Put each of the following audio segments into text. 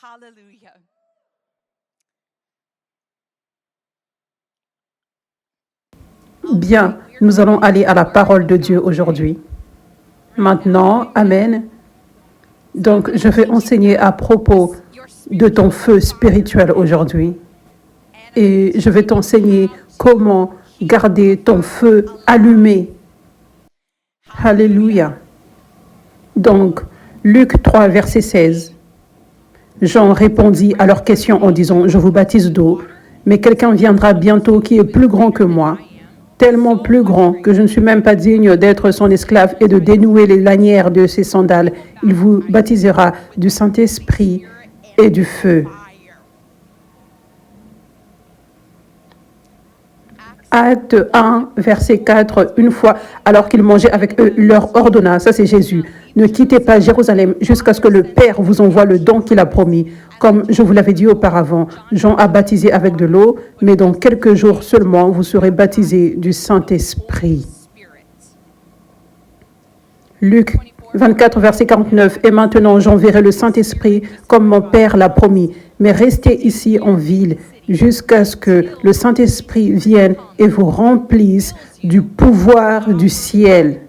Hallelujah. Bien, nous allons aller à la parole de Dieu aujourd'hui. Maintenant, Amen. Donc, je vais enseigner à propos de ton feu spirituel aujourd'hui. Et je vais t'enseigner comment garder ton feu allumé. Alléluia. Donc, Luc 3, verset 16. Jean répondit à leurs questions en disant, « Je vous baptise d'eau, mais quelqu'un viendra bientôt qui est plus grand que moi, tellement plus grand que je ne suis même pas digne d'être son esclave et de dénouer les lanières de ses sandales. Il vous baptisera du Saint-Esprit et du feu. » Acte 1, verset 4, une fois, alors qu'il mangeait avec eux, il leur ordonna, ça c'est Jésus, « Ne quittez pas Jérusalem jusqu'à ce que le Père vous envoie le don qu'il a promis. Comme je vous l'avais dit auparavant, Jean a baptisé avec de l'eau, mais dans quelques jours seulement, vous serez baptisés du Saint-Esprit. » Luc 24, verset 49, « Et maintenant j'enverrai le Saint-Esprit comme mon Père l'a promis, mais restez ici en ville jusqu'à ce que le Saint-Esprit vienne et vous remplisse du pouvoir du ciel. »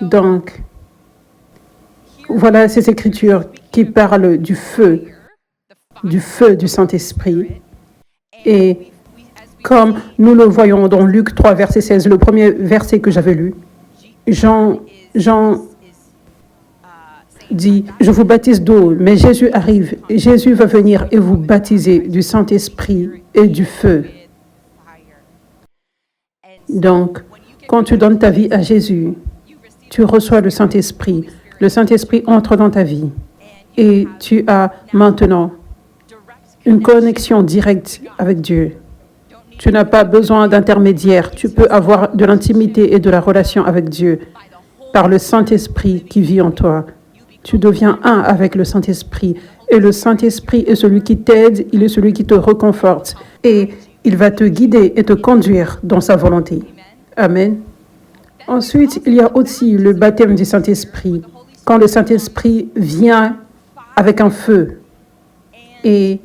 Donc, voilà ces écritures qui parlent du feu du Saint-Esprit. Et comme nous le voyons dans Luc 3, verset 16, le premier verset que j'avais lu, Jean dit, « Je vous baptise d'eau, mais Jésus arrive. Jésus va venir et vous baptiser du Saint-Esprit et du feu. » Donc, quand tu donnes ta vie à Jésus, tu reçois le Saint-Esprit. Le Saint-Esprit entre dans ta vie et tu as maintenant une connexion directe avec Dieu. Tu n'as pas besoin d'intermédiaire. Tu peux avoir de l'intimité et de la relation avec Dieu par le Saint-Esprit qui vit en toi. Tu deviens un avec le Saint-Esprit. Et le Saint-Esprit est celui qui t'aide, il est celui qui te réconforte. Et il va te guider et te conduire dans sa volonté. Amen. Ensuite, il y a aussi le baptême du Saint-Esprit. Quand le Saint-Esprit vient avec un feu. Et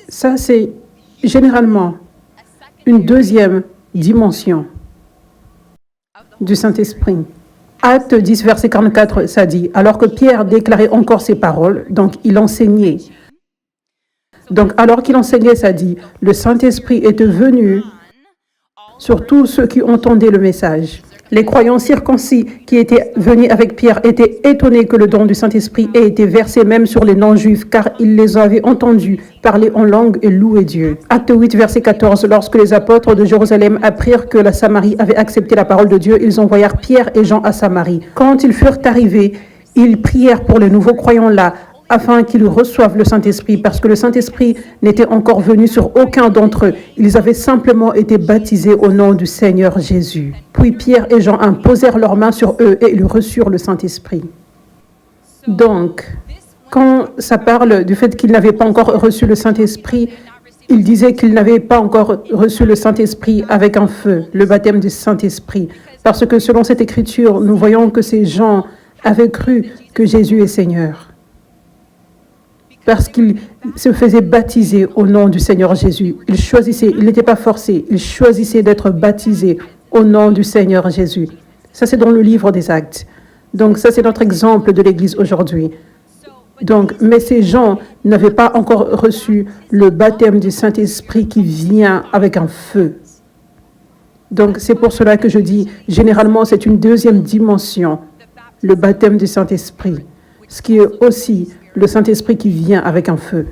ça, c'est généralement une deuxième dimension du Saint-Esprit. Acte 10, verset 44, ça dit, « Alors que Pierre déclarait encore ces paroles, donc il enseignait. » Donc, alors qu'il enseignait, ça dit, « Le Saint-Esprit était venu sur tous ceux qui entendaient le message. » Les croyants circoncis qui étaient venus avec Pierre étaient étonnés que le don du Saint-Esprit ait été versé même sur les non-juifs, car ils les avaient entendus parler en langue et louer Dieu. Acte 8, verset 14, lorsque les apôtres de Jérusalem apprirent que la Samarie avait accepté la parole de Dieu, ils envoyèrent Pierre et Jean à Samarie. Quand ils furent arrivés, ils prièrent pour les nouveaux croyants là, afin qu'ils reçoivent le Saint-Esprit, parce que le Saint-Esprit n'était encore venu sur aucun d'entre eux. Ils avaient simplement été baptisés au nom du Seigneur Jésus. Puis Pierre et Jean imposèrent leurs mains sur eux et ils reçurent le Saint-Esprit. Donc, quand ça parle du fait qu'ils n'avaient pas encore reçu le Saint-Esprit, il disait qu'ils n'avaient pas encore reçu le Saint-Esprit avec un feu, le baptême du Saint-Esprit. Parce que selon cette écriture, nous voyons que ces gens avaient cru que Jésus est Seigneur. Parce qu'ils se faisaient baptiser au nom du Seigneur Jésus. Ils choisissaient, ils n'étaient pas forcés, ils choisissaient d'être baptisés au nom du Seigneur Jésus. Ça, c'est dans le livre des Actes. Donc, ça, c'est notre exemple de l'Église aujourd'hui. Donc, mais ces gens n'avaient pas encore reçu le baptême du Saint-Esprit qui vient avec un feu. Donc, c'est pour cela que je dis, généralement, c'est une deuxième dimension, le baptême du Saint-Esprit, ce qui est aussi le Saint-Esprit qui vient avec un feu.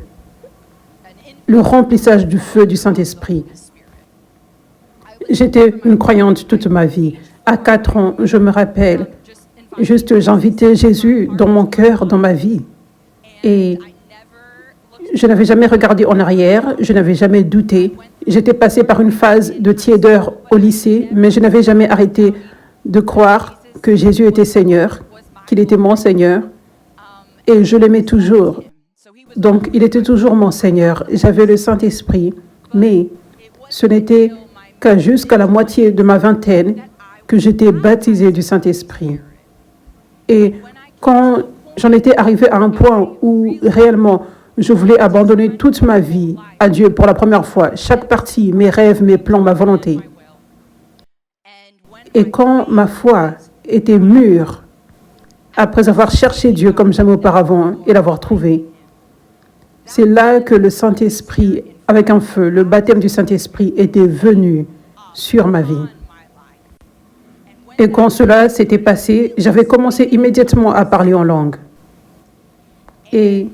Le remplissage du feu du Saint-Esprit. J'étais une croyante toute ma vie. À 4 ans, je me rappelle, juste j'invitais Jésus dans mon cœur, dans ma vie. Et je n'avais jamais regardé en arrière, je n'avais jamais douté. J'étais passée par une phase de tiédeur au lycée, mais je n'avais jamais arrêté de croire que Jésus était Seigneur, qu'il était mon Seigneur. Et je l'aimais toujours. Donc, il était toujours mon Seigneur. J'avais le Saint-Esprit, mais ce n'était que jusqu'à la moitié de ma vingtaine que j'étais baptisée du Saint-Esprit. Et quand j'en étais arrivé à un point où réellement je voulais abandonner toute ma vie à Dieu pour la première fois, chaque partie, mes rêves, mes plans, ma volonté. Et quand ma foi était mûre, après avoir cherché Dieu comme jamais auparavant et l'avoir trouvé, c'est là que le Saint-Esprit, avec un feu, le baptême du Saint-Esprit était venu sur ma vie. Et quand cela s'était passé, j'avais commencé immédiatement à parler en langue. Et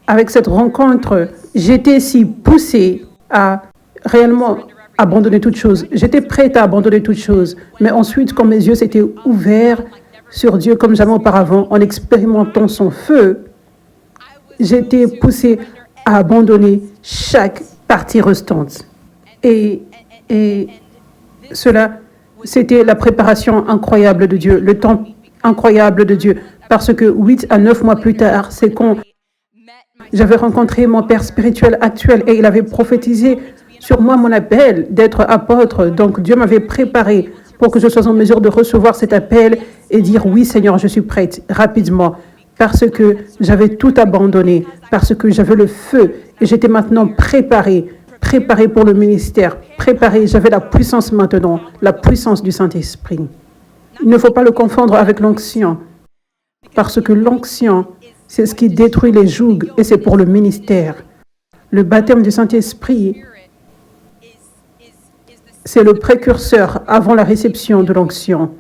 avec cette rencontre, j'étais si poussée à réellement abandonner toute chose. J'étais prête à abandonner toute chose. Mais ensuite, quand mes yeux s'étaient ouverts sur Dieu comme jamais auparavant, en expérimentant son feu, j'étais poussée à abandonner chaque partie restante. Et cela, c'était la préparation incroyable de Dieu, le temps incroyable de Dieu. Parce que 8 à 9 mois plus tard, c'est quand j'avais rencontré mon père spirituel actuel et il avait prophétisé sur moi mon appel d'être apôtre. Donc Dieu m'avait préparé pour que je sois en mesure de recevoir cet appel et dire oui Seigneur, je suis prête rapidement. Parce que j'avais tout abandonné, parce que j'avais le feu et j'étais maintenant préparée pour le ministère, préparée. J'avais la puissance maintenant, la puissance du Saint-Esprit. Il ne faut pas le confondre avec l'onction, parce que l'onction, c'est ce qui détruit les jougs et c'est pour le ministère. Le baptême du Saint-Esprit, c'est le précurseur avant la réception de l'onction.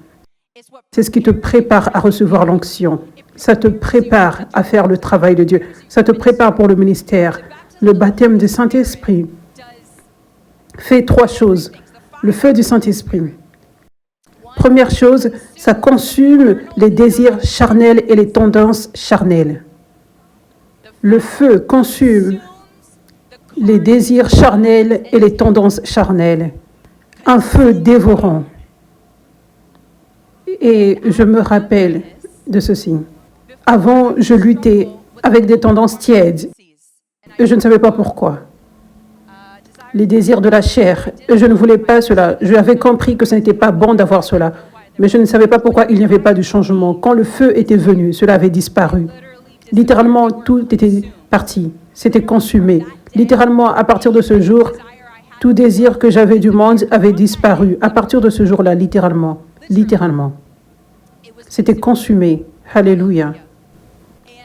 C'est ce qui te prépare à recevoir l'onction. Ça te prépare à faire le travail de Dieu. Ça te prépare pour le ministère. Le baptême du Saint-Esprit fait 3 choses. Le feu du Saint-Esprit. Première chose, ça consume les désirs charnels et les tendances charnelles. Le feu consume les désirs charnels et les tendances charnelles. Un feu dévorant. Et je me rappelle de ceci. Avant, je luttais avec des tendances tièdes et je ne savais pas pourquoi. Les désirs de la chair, et je ne voulais pas cela. J'avais compris que ce n'était pas bon d'avoir cela, mais je ne savais pas pourquoi il n'y avait pas de changement. Quand le feu était venu, cela avait disparu. Littéralement, tout était parti, c'était consumé. Littéralement, à partir de ce jour, tout désir que j'avais du monde avait disparu. À partir de ce jour-là, littéralement. C'était consumé. Alléluia.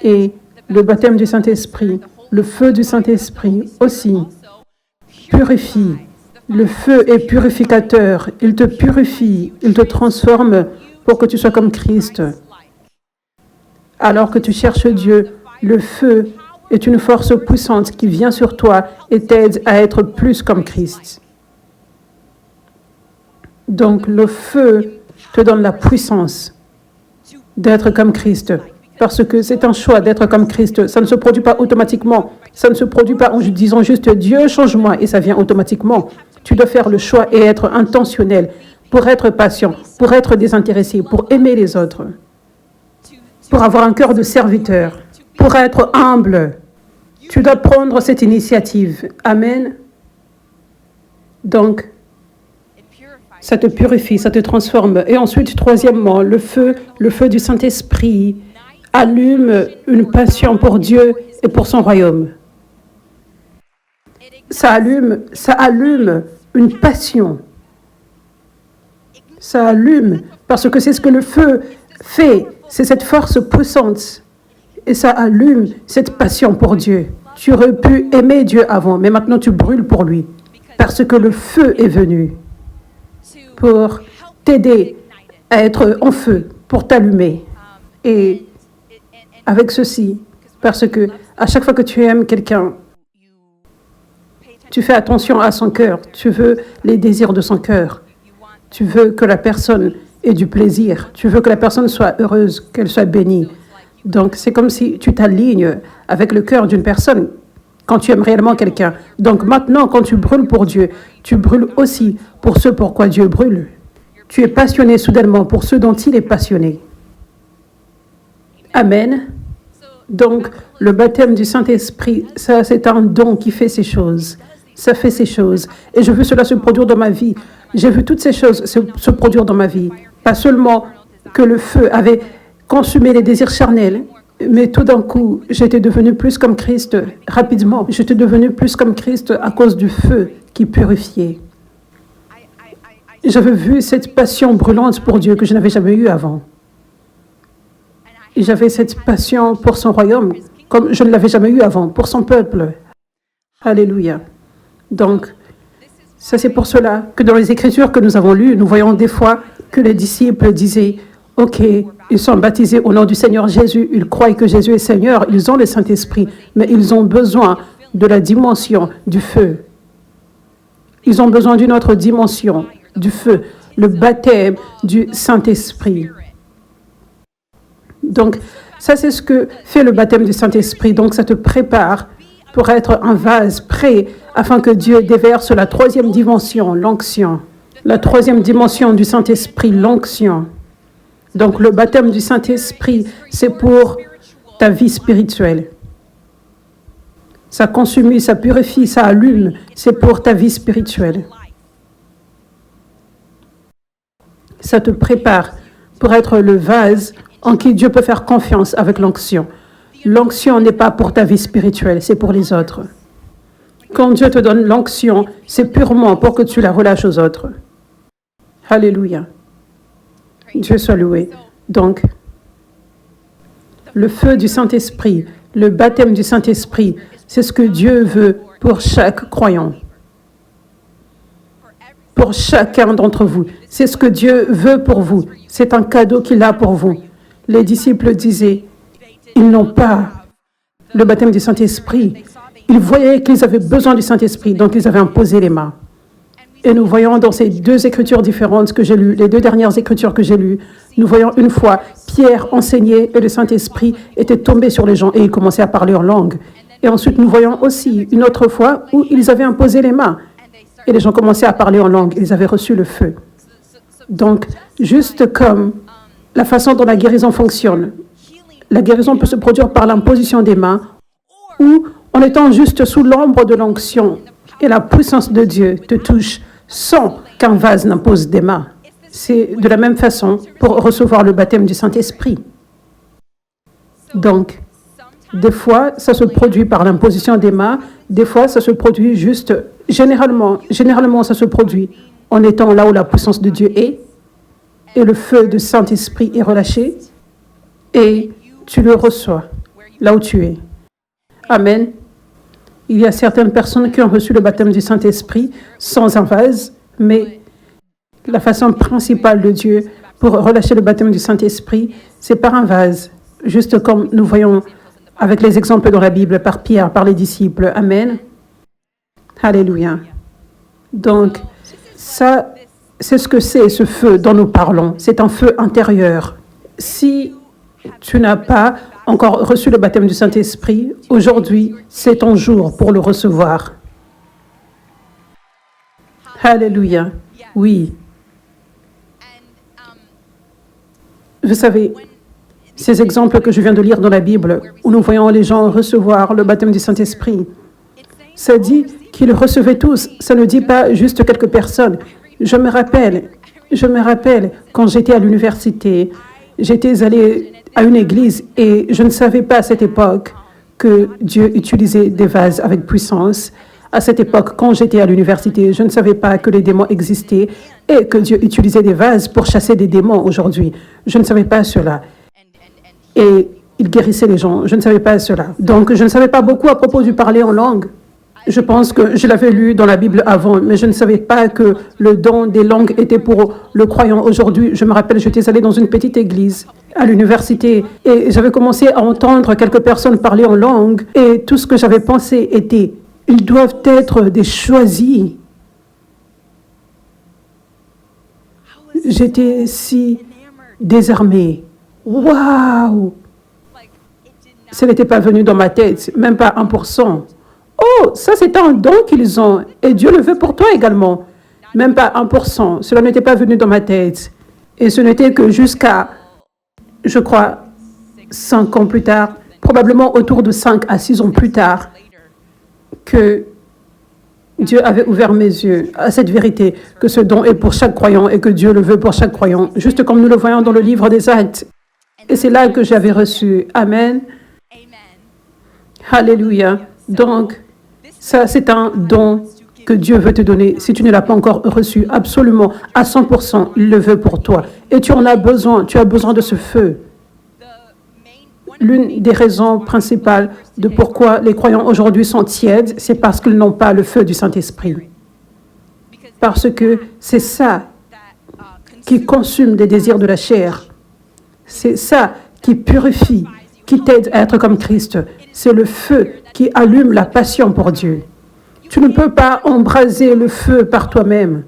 Et le baptême du Saint-Esprit, le feu du Saint-Esprit aussi, purifie. Le feu est purificateur. Il te purifie, il te transforme pour que tu sois comme Christ. Alors que tu cherches Dieu, le feu est une force puissante qui vient sur toi et t'aide à être plus comme Christ. Donc le feu te donne la puissance d'être comme Christ. Parce que c'est un choix d'être comme Christ. Ça ne se produit pas automatiquement. Ça ne se produit pas en disant juste « Dieu, change-moi » et ça vient automatiquement. Tu dois faire le choix et être intentionnel pour être patient, pour être désintéressé, pour aimer les autres, pour avoir un cœur de serviteur, pour être humble. Tu dois prendre cette initiative. Amen. Donc, ça te purifie, ça te transforme. Et ensuite, troisièmement, le feu du Saint-Esprit allume une passion pour Dieu et pour son royaume. Ça allume une passion. Ça allume, parce que c'est ce que le feu fait. C'est cette force puissante. Et ça allume cette passion pour Dieu. Tu aurais pu aimer Dieu avant, mais maintenant tu brûles pour lui. Parce que le feu est venu pour t'aider à être en feu, pour t'allumer. Et avec ceci, parce que à chaque fois que tu aimes quelqu'un, tu fais attention à son cœur, tu veux les désirs de son cœur, tu veux que la personne ait du plaisir, tu veux que la personne soit heureuse, qu'elle soit bénie. Donc c'est comme si tu t'alignes avec le cœur d'une personne quand tu aimes réellement quelqu'un. Donc maintenant, quand tu brûles pour Dieu, tu brûles aussi pour ce pourquoi Dieu brûle. Tu es passionné soudainement pour ce dont il est passionné. Amen. Donc, le baptême du Saint-Esprit, ça, c'est un don qui fait ces choses. Ça fait ces choses. Et je veux cela se produire dans ma vie. J'ai vu toutes ces choses se produire dans ma vie. Pas seulement que le feu avait consumé les désirs charnels. Mais tout d'un coup, j'étais devenu plus comme Christ. Rapidement, j'étais devenu plus comme Christ à cause du feu qui purifiait. J'avais vu cette passion brûlante pour Dieu que je n'avais jamais eue avant. Et j'avais cette passion pour son royaume comme je ne l'avais jamais eue avant, pour son peuple. Alléluia. Donc, ça c'est pour cela que dans les Écritures que nous avons lues, nous voyons des fois que les disciples disaient « Ok, ils sont baptisés au nom du Seigneur Jésus, ils croient que Jésus est Seigneur, ils ont le Saint-Esprit, mais ils ont besoin de la dimension du feu. Ils ont besoin d'une autre dimension du feu, le baptême du Saint-Esprit. » Donc, ça c'est ce que fait le baptême du Saint-Esprit. Donc, ça te prépare pour être un vase prêt afin que Dieu déverse la troisième dimension, l'onction. La troisième dimension du Saint-Esprit, l'onction. Donc, le baptême du Saint-Esprit, c'est pour ta vie spirituelle. Ça consume, ça purifie, ça allume. C'est pour ta vie spirituelle. Ça te prépare pour être le vase en qui Dieu peut faire confiance avec l'onction. L'onction n'est pas pour ta vie spirituelle, c'est pour les autres. Quand Dieu te donne l'onction, c'est purement pour que tu la relâches aux autres. Alléluia. Dieu soit loué. Donc, le feu du Saint-Esprit, le baptême du Saint-Esprit, c'est ce que Dieu veut pour chaque croyant. Pour chacun d'entre vous. C'est ce que Dieu veut pour vous. C'est un cadeau qu'il a pour vous. Les disciples disaient, ils n'ont pas le baptême du Saint-Esprit. Ils voyaient qu'ils avaient besoin du Saint-Esprit, donc ils avaient imposé les mains. Et nous voyons dans ces deux écritures différentes que j'ai lues, les deux dernières écritures que j'ai lues, nous voyons une fois Pierre enseignait et le Saint-Esprit était tombé sur les gens et ils commençaient à parler en langue. Et ensuite, nous voyons aussi une autre fois où ils avaient imposé les mains et les gens commençaient à parler en langue. Ils avaient reçu le feu. Donc, juste comme la façon dont la guérison fonctionne, la guérison peut se produire par l'imposition des mains ou en étant juste sous l'ombre de l'onction et la puissance de Dieu te touche sans qu'un vase n'impose des mains. C'est de la même façon pour recevoir le baptême du Saint-Esprit. Donc, des fois, ça se produit par l'imposition des mains, des fois, ça se produit juste, généralement, ça se produit en étant là où la puissance de Dieu est, et le feu du Saint-Esprit est relâché, et tu le reçois là où tu es. Amen. Il y a certaines personnes qui ont reçu le baptême du Saint-Esprit sans un vase, mais la façon principale de Dieu pour relâcher le baptême du Saint-Esprit, c'est par un vase, juste comme nous voyons avec les exemples dans la Bible, par Pierre, par les disciples. Amen. Alléluia. Donc, ça, c'est ce que c'est, ce feu dont nous parlons. C'est un feu intérieur. Si tu n'as pas encore reçu le baptême du Saint-Esprit, aujourd'hui, c'est ton jour pour le recevoir. Alléluia. Oui. Vous savez, ces exemples que je viens de lire dans la Bible, où nous voyons les gens recevoir le baptême du Saint-Esprit, ça dit qu'ils recevaient tous, ça ne dit pas juste quelques personnes. Je me rappelle quand j'étais à l'université, j'étais allée à une église et je ne savais pas à cette époque que Dieu utilisait des vases avec puissance. À cette époque, quand j'étais à l'université, je ne savais pas que les démons existaient et que Dieu utilisait des vases pour chasser des démons aujourd'hui. Je ne savais pas cela. Et il guérissait les gens. Je ne savais pas cela. Donc, je ne savais pas beaucoup à propos du parler en langue. Je pense que je l'avais lu dans la Bible avant, mais je ne savais pas que le don des langues était pour le croyant aujourd'hui. Je me rappelle, j'étais allée dans une petite église à l'université et j'avais commencé à entendre quelques personnes parler en langue et tout ce que j'avais pensé était « ils doivent être des choisis ». J'étais si désarmée. Waouh! Ça n'était pas venu dans ma tête, même pas 1%. Oh, ça c'est un don qu'ils ont et Dieu le veut pour toi également. Même pas 1%. Cela n'était pas venu dans ma tête. Et ce n'était que jusqu'à, je crois, 5 ans plus tard, probablement autour de 5 à 6 ans plus tard, que Dieu avait ouvert mes yeux à cette vérité, que ce don est pour chaque croyant et que Dieu le veut pour chaque croyant, juste comme nous le voyons dans le livre des Actes. Et c'est là que j'avais reçu. Amen. Alléluia. Donc, ça, c'est un don que Dieu veut te donner. Si tu ne l'as pas encore reçu, absolument, à 100%, il le veut pour toi. Et tu en as besoin. Tu as besoin de ce feu. L'une des raisons principales de pourquoi les croyants aujourd'hui sont tièdes, c'est parce qu'ils n'ont pas le feu du Saint-Esprit. Parce que c'est ça qui consume les désirs de la chair. C'est ça qui purifie, qui t'aide à être comme Christ. C'est le feu qui allume la passion pour Dieu. Tu ne peux pas embraser le feu par toi-même.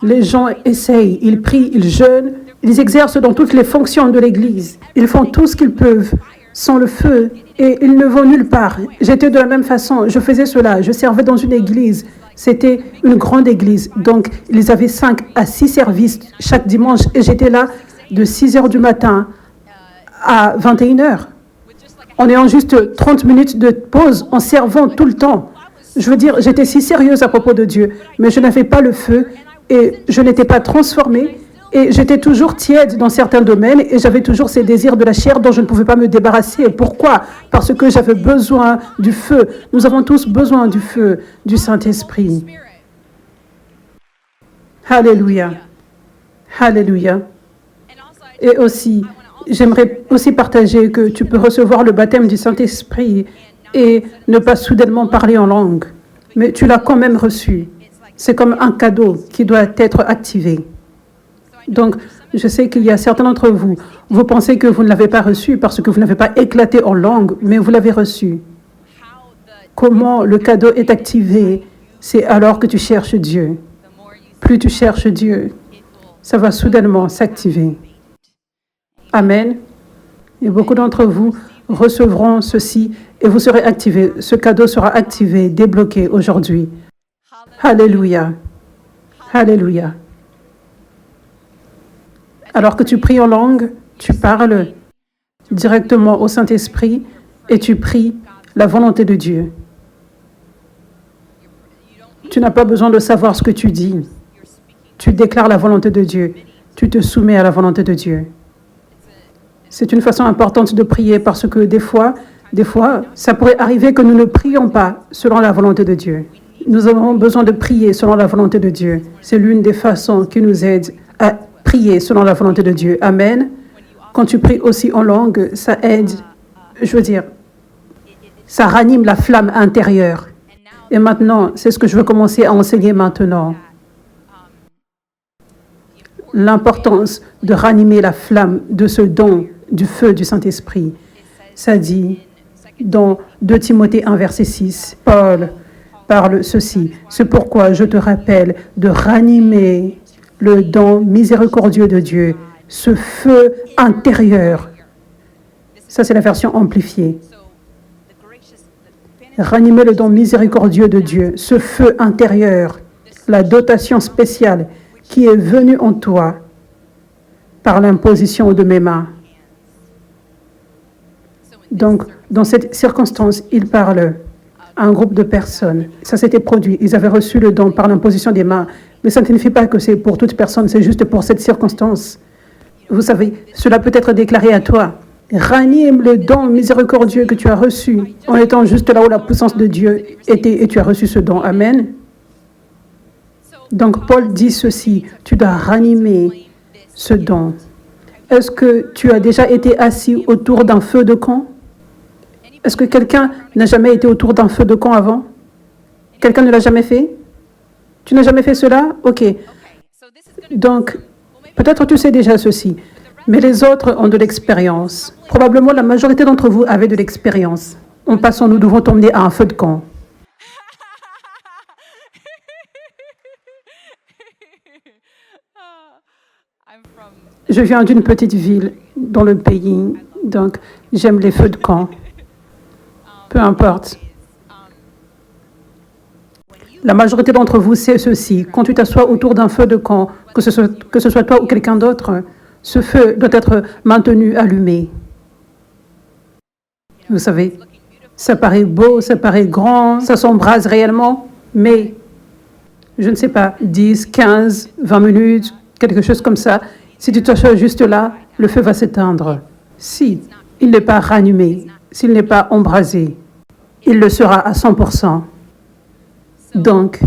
Les gens essayent, ils prient, ils jeûnent, ils exercent dans toutes les fonctions de l'Église. Ils font tout ce qu'ils peuvent sans le feu et ils ne vont nulle part. J'étais de la même façon, je faisais cela, je servais dans une église. C'était une grande église, donc ils avaient 5 à 6 services chaque dimanche et j'étais là de 6 heures du matin à 21 heures, en ayant juste 30 minutes de pause, en servant tout le temps. Je veux dire, j'étais si sérieuse à propos de Dieu, mais je n'avais pas le feu et je n'étais pas transformée et j'étais toujours tiède dans certains domaines et j'avais toujours ces désirs de la chair dont je ne pouvais pas me débarrasser. Pourquoi? Parce que j'avais besoin du feu. Nous avons tous besoin du feu, du Saint-Esprit. Alléluia. Alléluia. Et aussi, j'aimerais aussi partager que tu peux recevoir le baptême du Saint-Esprit et ne pas soudainement parler en langue, mais tu l'as quand même reçu. C'est comme un cadeau qui doit être activé. Donc, je sais qu'il y a certains d'entre vous, vous pensez que vous ne l'avez pas reçu parce que vous n'avez pas éclaté en langue, mais vous l'avez reçu. Comment le cadeau est activé? C'est alors que tu cherches Dieu. Plus tu cherches Dieu, ça va soudainement s'activer. Amen. Et beaucoup d'entre vous recevront ceci et vous serez activés. Ce cadeau sera activé, débloqué aujourd'hui. Alléluia. Alléluia. Alors que tu pries en langue, tu parles directement au Saint-Esprit et tu pries la volonté de Dieu. Tu n'as pas besoin de savoir ce que tu dis. Tu déclares la volonté de Dieu. Tu te soumets à la volonté de Dieu. C'est une façon importante de prier parce que des fois, ça pourrait arriver que nous ne prions pas selon la volonté de Dieu. Nous avons besoin de prier selon la volonté de Dieu. C'est l'une des façons qui nous aide à prier selon la volonté de Dieu. Amen. Quand tu pries aussi en langue, ça aide, je veux dire, ça ranime la flamme intérieure. Et maintenant, c'est ce que je veux commencer à enseigner maintenant. L'importance de ranimer la flamme de ce don du feu du Saint-Esprit. Ça dit, dans 2 Timothée 1, verset 6, Paul parle ceci. C'est pourquoi je te rappelle de ranimer le don miséricordieux de Dieu, ce feu intérieur. Ça, c'est la version amplifiée. Ranimer le don miséricordieux de Dieu, ce feu intérieur, la dotation spéciale qui est venue en toi par l'imposition de mes mains. Donc, dans cette circonstance, il parle à un groupe de personnes. Ça s'était produit. Ils avaient reçu le don par l'imposition des mains. Mais ça ne signifie pas que c'est pour toute personne, c'est juste pour cette circonstance. Vous savez, cela peut être déclaré à toi. Ranime le don miséricordieux que tu as reçu en étant juste là où la puissance de Dieu était et tu as reçu ce don. Amen. Donc, Paul dit ceci, tu dois ranimer ce don. Est-ce que tu as déjà été assis autour d'un feu de camp? Est-ce que quelqu'un n'a jamais été autour d'un feu de camp avant? Quelqu'un ne l'a jamais fait? Tu n'as jamais fait cela? OK. Donc, peut-être tu sais déjà ceci, mais les autres ont de l'expérience. Probablement, la majorité d'entre vous avaient de l'expérience. En passant, nous devons t'emmener à un feu de camp. Je viens d'une petite ville dans le pays, donc j'aime les feux de camp. Peu importe. La majorité d'entre vous sait ceci. Quand tu t'assois autour d'un feu de camp, que ce soit toi ou quelqu'un d'autre, ce feu doit être maintenu allumé. Vous savez, ça paraît beau, ça paraît grand, ça s'embrase réellement, mais je ne sais pas, 10, 15, 20 minutes, quelque chose comme ça. Si tu t'assois juste là, le feu va s'éteindre. Si il n'est pas ranimé, s'il n'est pas embrasé, il le sera à 100%. Donc,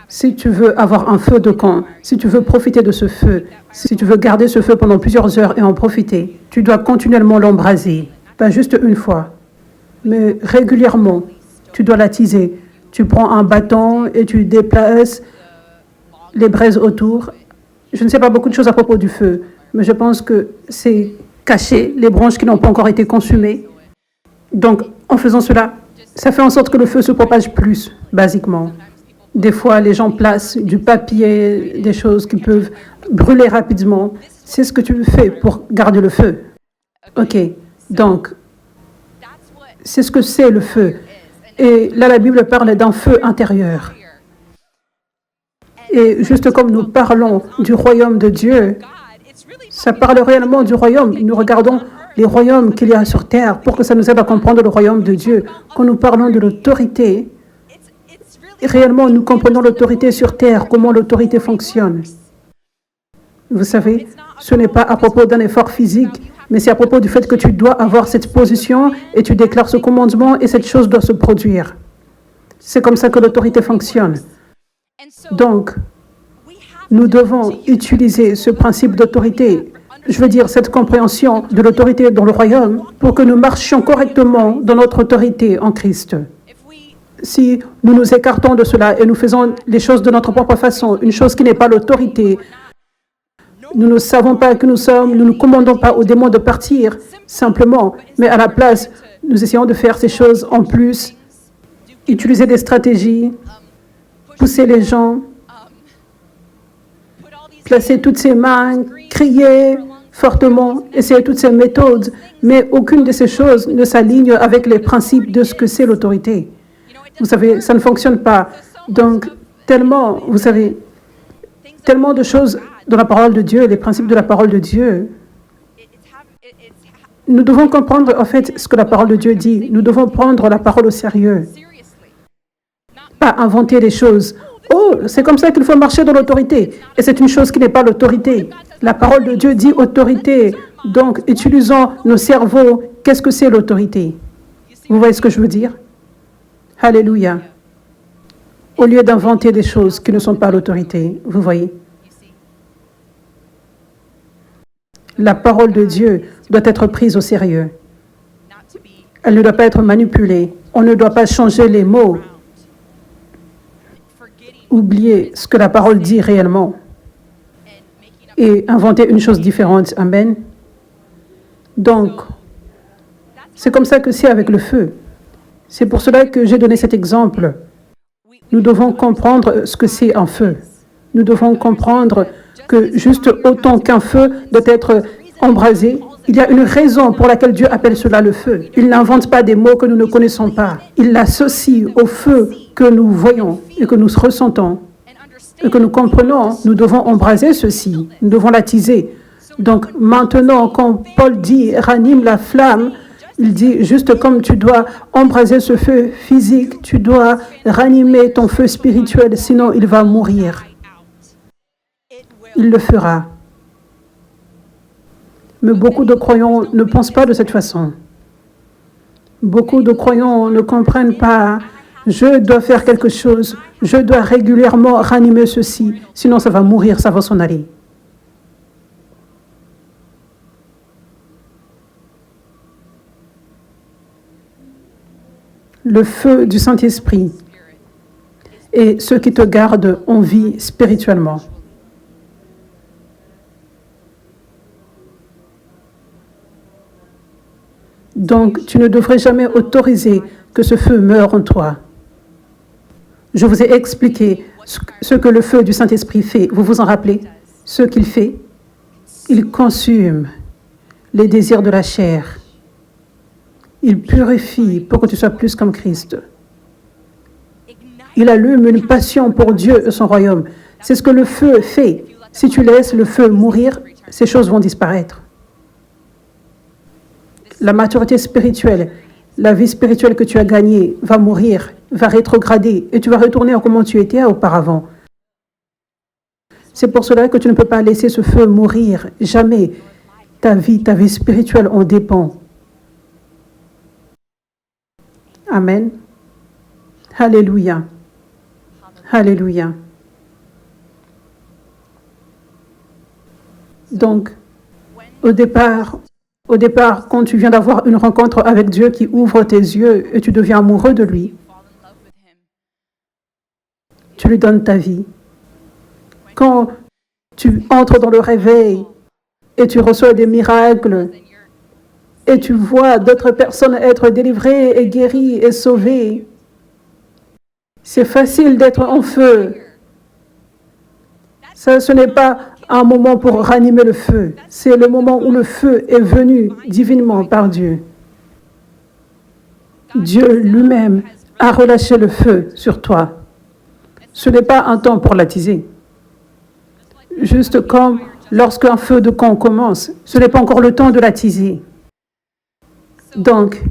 si tu veux avoir un feu de camp, si tu veux profiter de ce feu, si tu veux garder ce feu pendant plusieurs heures et en profiter, tu dois continuellement l'embraser. Pas juste une fois, mais régulièrement. Tu dois l'attiser. Tu prends un bâton et tu déplaces les braises autour. Je ne sais pas beaucoup de choses à propos du feu, mais je pense que c'est cacher les branches qui n'ont pas encore été consumées. Donc, en faisant cela, ça fait en sorte que le feu se propage plus, basiquement. Des fois, les gens placent du papier, des choses qui peuvent brûler rapidement. C'est ce que tu fais pour garder le feu. OK, donc, c'est ce que c'est le feu. Et là, la Bible parle d'un feu intérieur. Et juste comme nous parlons du royaume de Dieu, ça parle réellement du royaume. Nous regardons les royaumes qu'il y a sur terre pour que ça nous aide à comprendre le royaume de Dieu. Quand nous parlons de l'autorité, réellement, nous comprenons l'autorité sur terre, comment l'autorité fonctionne. Vous savez, ce n'est pas à propos d'un effort physique, mais c'est à propos du fait que tu dois avoir cette position et tu déclares ce commandement et cette chose doit se produire. C'est comme ça que l'autorité fonctionne. Donc, nous devons utiliser ce principe d'autorité, je veux dire cette compréhension de l'autorité dans le royaume, pour que nous marchions correctement dans notre autorité en Christ. Si nous nous écartons de cela et nous faisons les choses de notre propre façon, une chose qui n'est pas l'autorité, nous ne savons pas que nous sommes, nous ne commandons pas aux démons de partir simplement, mais à la place, nous essayons de faire ces choses en plus, utiliser des stratégies, pousser les gens, placer toutes ces mains, crier fortement, essayer toutes ces méthodes, mais aucune de ces choses ne s'aligne avec les principes de ce que c'est l'autorité. Vous savez, ça ne fonctionne pas. Donc, tellement, vous savez, tellement de choses dans la parole de Dieu, les principes de la parole de Dieu. Nous devons comprendre, en fait, ce que la parole de Dieu dit. Nous devons prendre la parole au sérieux. Pas inventer des choses. Oh, c'est comme ça qu'il faut marcher dans l'autorité. Et c'est une chose qui n'est pas l'autorité. La parole de Dieu dit autorité. Donc, utilisons nos cerveaux. Qu'est-ce que c'est l'autorité? Vous voyez ce que je veux dire? Alléluia. Au lieu d'inventer des choses qui ne sont pas l'autorité, vous voyez. La parole de Dieu doit être prise au sérieux. Elle ne doit pas être manipulée. On ne doit pas changer les mots. Oublier ce que la parole dit réellement et inventer une chose différente. Amen. Donc, c'est comme ça que c'est avec le feu. C'est pour cela que j'ai donné cet exemple. Nous devons comprendre ce que c'est un feu. Nous devons comprendre que juste autant qu'un feu doit être embrasé, il y a une raison pour laquelle Dieu appelle cela le feu. Il n'invente pas des mots que nous ne connaissons pas. Il l'associe au feu que nous voyons et que nous ressentons et que nous comprenons. Nous devons embraser ceci. Nous devons l'attiser. Donc maintenant, quand Paul dit « ranime la flamme », il dit juste comme tu dois embraser ce feu physique, tu dois ranimer ton feu spirituel, sinon il va mourir. Il le fera. Mais beaucoup de croyants ne pensent pas de cette façon. Beaucoup de croyants ne comprennent pas. Je dois faire quelque chose. Je dois régulièrement ranimer ceci. Sinon, ça va mourir, ça va s'en aller. Le feu du Saint-Esprit est ce qui te garde en vie spirituellement. Donc, tu ne devrais jamais autoriser que ce feu meure en toi. Je vous ai expliqué ce que le feu du Saint-Esprit fait. Vous vous en rappelez? Ce qu'il fait, il consume les désirs de la chair. Il purifie pour que tu sois plus comme Christ. Il allume une passion pour Dieu et son royaume. C'est ce que le feu fait. Si tu laisses le feu mourir, ces choses vont disparaître. La maturité spirituelle, la vie spirituelle que tu as gagnée va mourir, va rétrograder et tu vas retourner à comment tu étais auparavant. C'est pour cela que tu ne peux pas laisser ce feu mourir, jamais. ta vie spirituelle en dépend. Amen. Alléluia. Alléluia. Donc, au départ, quand tu viens d'avoir une rencontre avec Dieu qui ouvre tes yeux et tu deviens amoureux de lui, tu lui donnes ta vie. Quand tu entres dans le réveil et tu reçois des miracles et tu vois d'autres personnes être délivrées et guéries et sauvées, c'est facile d'être en feu. Ça, ce n'est pas un moment pour ranimer le feu. C'est le moment où le feu est venu divinement par Dieu. Dieu lui-même a relâché le feu sur toi. Ce n'est pas un temps pour l'attiser. Juste comme lorsqu'un feu de camp commence, ce n'est pas encore le temps de l'attiser. Donc,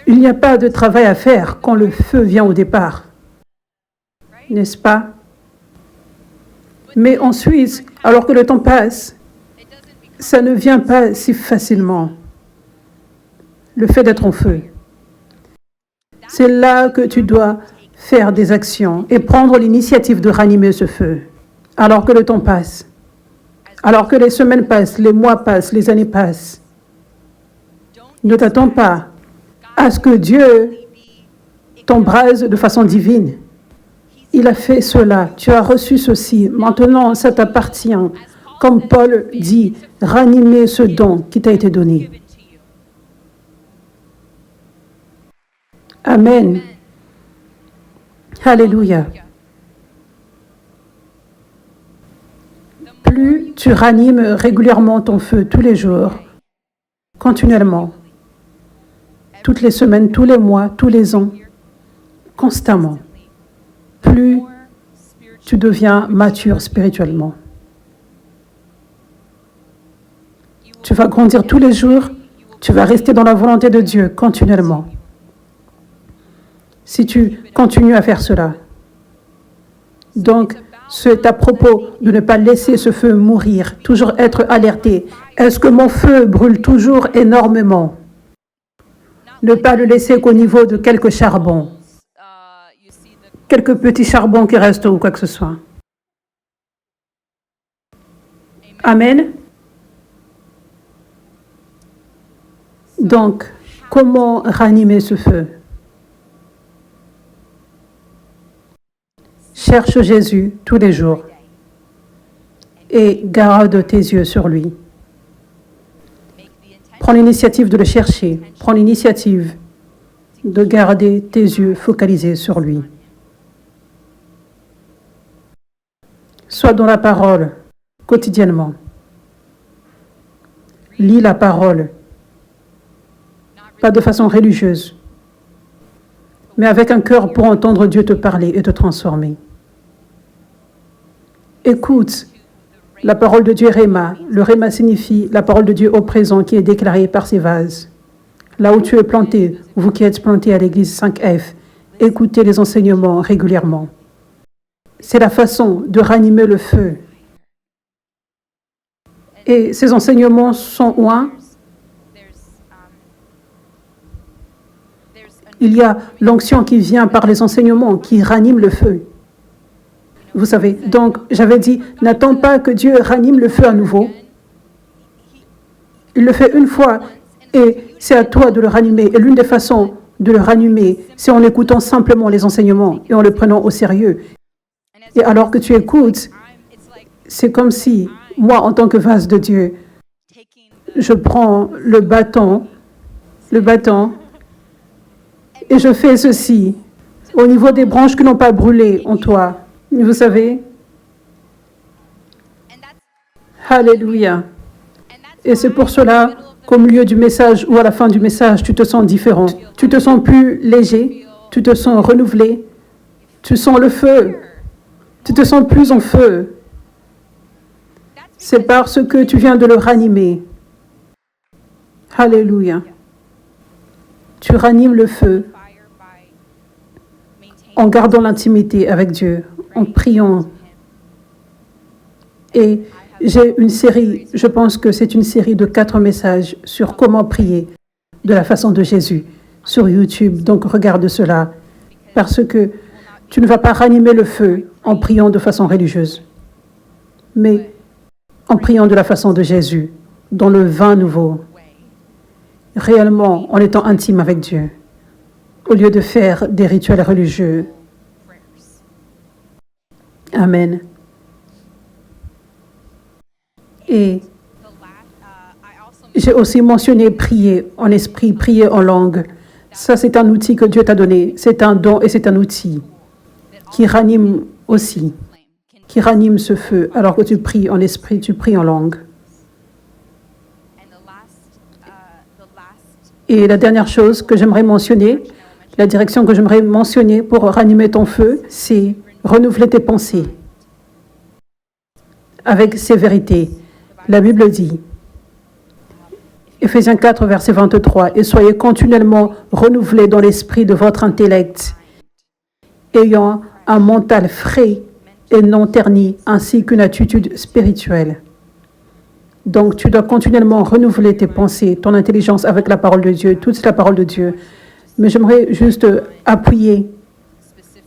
il n'y a pas de travail à faire quand le feu vient au départ. N'est-ce pas? Mais ensuite, alors que le temps passe, ça ne vient pas si facilement. Le fait d'être en feu. C'est là que tu dois faire des actions et prendre l'initiative de ranimer ce feu. Alors que le temps passe, alors que les semaines passent, les mois passent, les années passent. Ne t'attends pas à ce que Dieu t'embrase de façon divine. Il a fait cela, tu as reçu ceci, maintenant ça t'appartient. Comme Paul dit, ranimer ce don qui t'a été donné. Amen. Alléluia. Plus tu ranimes régulièrement ton feu tous les jours, continuellement, toutes les semaines, tous les mois, tous les ans, constamment, plus tu deviens mature spirituellement. Tu vas grandir tous les jours, tu vas rester dans la volonté de Dieu continuellement. Si tu continues à faire cela. Donc, c'est à propos de ne pas laisser ce feu mourir, toujours être alerté. Est-ce que mon feu brûle toujours énormément? Ne pas le laisser qu'au niveau de quelques charbons. Quelques petits charbons qui restent ou quoi que ce soit. Amen. Donc, comment ranimer ce feu? Cherche Jésus tous les jours et garde tes yeux sur lui. Prends l'initiative de le chercher. Prends l'initiative de garder tes yeux focalisés sur lui. Sois dans la parole quotidiennement. Lis la parole, pas de façon religieuse, mais avec un cœur pour entendre Dieu te parler et te transformer. Écoute la parole de Dieu Réma. Le Réma signifie la parole de Dieu au présent qui est déclarée par ces vases. Là où tu es planté, vous qui êtes plantés à l'église 5F, écoutez les enseignements régulièrement. C'est la façon de ranimer le feu. Et ces enseignements sont loin. Il y a l'onction qui vient par les enseignements, qui ranime le feu. Vous savez, donc j'avais dit, n'attends pas que Dieu ranime le feu à nouveau. Il le fait une fois et c'est à toi de le ranimer. Et l'une des façons de le ranimer, c'est en écoutant simplement les enseignements et en le prenant au sérieux. Et alors que tu écoutes, c'est comme si, moi, en tant que vase de Dieu, je prends le bâton, et je fais ceci au niveau des branches qui n'ont pas brûlé en toi. Vous savez? Alléluia. Et c'est pour cela qu'au milieu du message ou à la fin du message, tu te sens différent. Tu te sens plus léger, tu te sens renouvelé, tu sens le feu, tu te sens plus en feu. C'est parce que tu viens de le ranimer. Alléluia. Tu ranimes le feu en gardant l'intimité avec Dieu, en priant. Et J'ai une série, je pense que c'est une série de 4 messages sur comment prier de la façon de Jésus sur YouTube. Donc regarde cela, parce que tu ne vas pas ranimer le feu en priant de façon religieuse, mais en priant de la façon de Jésus, dans le vin nouveau, réellement en étant intime avec Dieu, au lieu de faire des rituels religieux. Amen. Et j'ai aussi mentionné prier en esprit, prier en langue. Ça, c'est un outil que Dieu t'a donné. C'est un don et c'est un outil qui ranime aussi, qui ranime ce feu. Alors que tu pries en esprit, tu pries en langue. Et la dernière chose que j'aimerais mentionner, la direction que j'aimerais mentionner pour ranimer ton feu, c'est renouveler tes pensées avec ces vérités. La Bible dit, Éphésiens 4, verset 23, « Et soyez continuellement renouvelés dans l'esprit de votre intellect, ayant un mental frais et non terni, ainsi qu'une attitude spirituelle. » Donc, tu dois continuellement renouveler tes pensées, ton intelligence avec la parole de Dieu, toute la parole de Dieu. Mais j'aimerais juste appuyer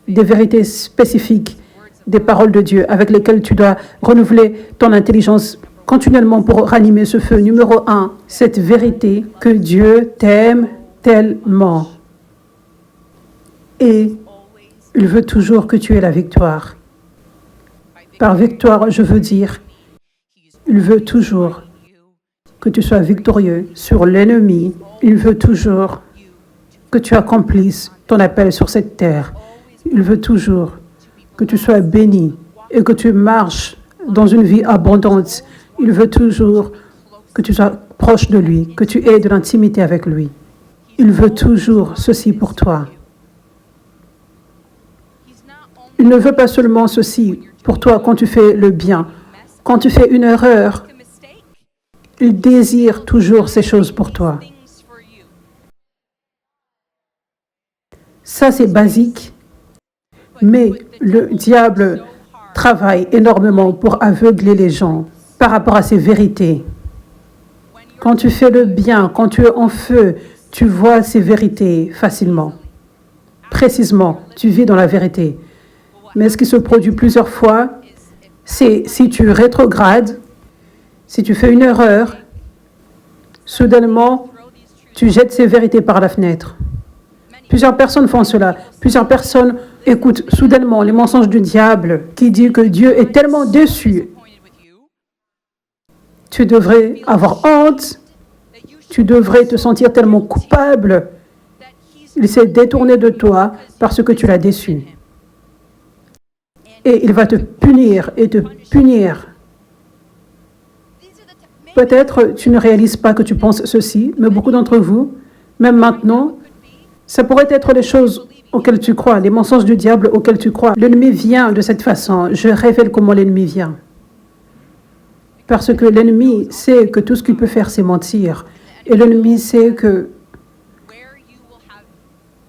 des vérités spécifiques des paroles de Dieu avec lesquelles tu dois renouveler ton intelligence continuellement pour ranimer ce feu. Numéro 1, cette vérité que Dieu t'aime tellement. Et il veut toujours que tu aies la victoire. Par victoire, je veux dire, il veut toujours que tu sois victorieux sur l'ennemi. Il veut toujours que tu accomplisses ton appel sur cette terre. Il veut toujours que tu sois béni et que tu marches dans une vie abondante. Il veut toujours que tu sois proche de lui, que tu aies de l'intimité avec lui. Il veut toujours ceci pour toi. Il ne veut pas seulement ceci pour toi quand tu fais le bien. Quand tu fais une erreur, il désire toujours ces choses pour toi. Ça, c'est basique, mais le diable travaille énormément pour aveugler les gens par rapport à ces vérités. Quand tu fais le bien, quand tu es en feu, tu vois ces vérités facilement. Précisément, tu vis dans la vérité. Mais ce qui se produit plusieurs fois, c'est si tu rétrogrades, si tu fais une erreur, soudainement, tu jettes ces vérités par la fenêtre. Plusieurs personnes font cela. Plusieurs personnes écoutent soudainement les mensonges du diable qui dit que Dieu est tellement déçu. Tu devrais avoir honte. Tu devrais te sentir tellement coupable. Il s'est détourné de toi parce que tu l'as déçu. Et il va te punir et te punir. Peut-être tu ne réalises pas que tu penses ceci, mais beaucoup d'entre vous, même maintenant, ça pourrait être les choses auxquelles tu crois, les mensonges du diable auxquels tu crois. L'ennemi vient de cette façon. Je révèle comment l'ennemi vient. Parce que l'ennemi sait que tout ce qu'il peut faire, c'est mentir. Et l'ennemi sait que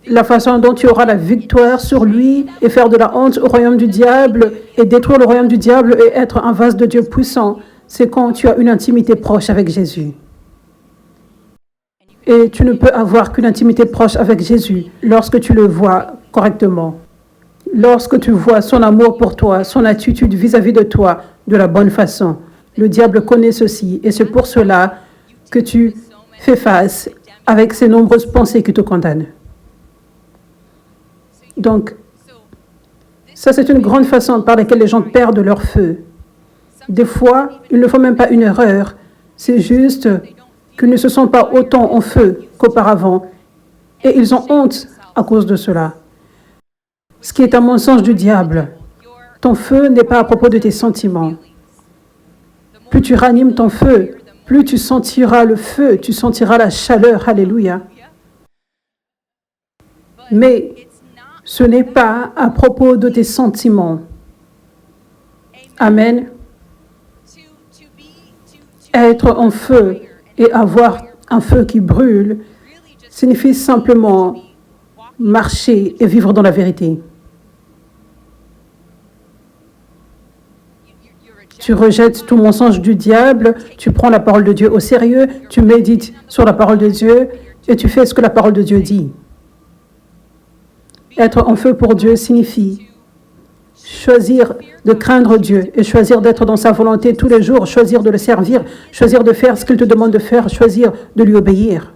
la façon dont tu auras la victoire sur lui et faire de la honte au royaume du diable et détruire le royaume du diable et être un vase de Dieu puissant, c'est quand tu as une intimité proche avec Jésus. Et tu ne peux avoir qu'une intimité proche avec Jésus lorsque tu le vois correctement. Lorsque tu vois son amour pour toi, son attitude vis-à-vis de toi de la bonne façon. Le diable connaît ceci et c'est pour cela que tu fais face avec ces nombreuses pensées qui te condamnent. Donc, ça c'est une grande façon par laquelle les gens perdent leur feu. Des fois, il ne faut même pas une erreur, c'est juste qu'ils ne se sentent pas autant en feu qu'auparavant et ils ont honte à cause de cela. Ce qui est un mensonge du diable. Ton feu n'est pas à propos de tes sentiments. Plus tu ranimes ton feu, plus tu sentiras le feu, tu sentiras la chaleur. Alléluia. Mais ce n'est pas à propos de tes sentiments. Amen. Être en feu et avoir un feu qui brûle signifie simplement marcher et vivre dans la vérité. Tu rejettes tout mensonge du diable, tu prends la parole de Dieu au sérieux, tu médites sur la parole de Dieu et tu fais ce que la parole de Dieu dit. Être en feu pour Dieu signifie choisir de craindre Dieu et choisir d'être dans sa volonté tous les jours, choisir de le servir, choisir de faire ce qu'il te demande de faire, choisir de lui obéir.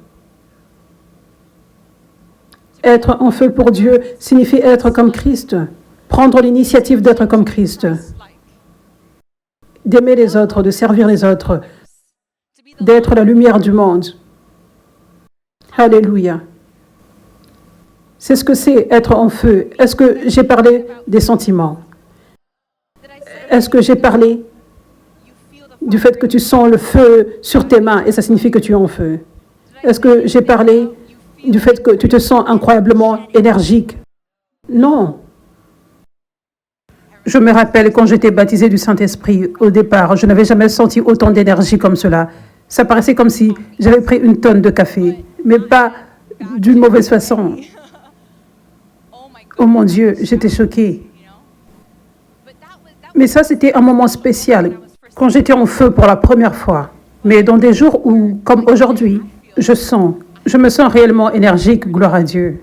Être en feu pour Dieu signifie être comme Christ, prendre l'initiative d'être comme Christ, d'aimer les autres, de servir les autres, d'être la lumière du monde. Alléluia. C'est ce que c'est être en feu. Est-ce que j'ai parlé des sentiments? Est-ce que j'ai parlé du fait que tu sens le feu sur tes mains et ça signifie que tu es en feu? Est-ce que j'ai parlé du fait que tu te sens incroyablement énergique? Non. Je me rappelle quand j'étais baptisée du Saint-Esprit au départ, je n'avais jamais senti autant d'énergie comme cela. Ça paraissait comme si j'avais pris une tonne de café, mais pas d'une mauvaise façon. Oh mon Dieu, j'étais choquée. Mais ça, c'était un moment spécial, quand j'étais en feu pour la première fois. Mais dans des jours où, comme aujourd'hui, je me sens réellement énergique, gloire à Dieu.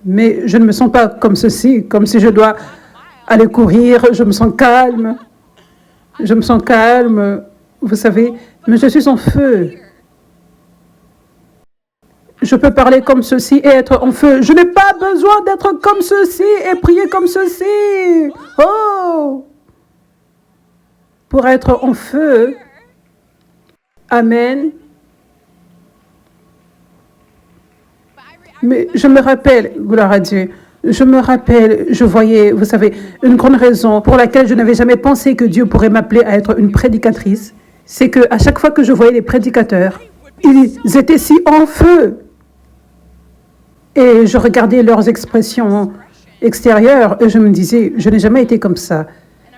Mais je ne me sens pas comme ceci, comme si je dois aller courir, je me sens calme. Je me sens calme, vous savez, mais je suis en feu. Je peux parler comme ceci et être en feu. Je n'ai pas besoin d'être comme ceci et prier comme ceci. Oh! Pour être en feu. Amen. Mais je me rappelle, gloire à Dieu, je voyais, vous savez, une grande raison pour laquelle je n'avais jamais pensé que Dieu pourrait m'appeler à être une prédicatrice, c'est qu'à chaque fois que je voyais les prédicateurs, ils étaient si en feu. Et je regardais leurs expressions extérieures et je me disais, je n'ai jamais été comme ça.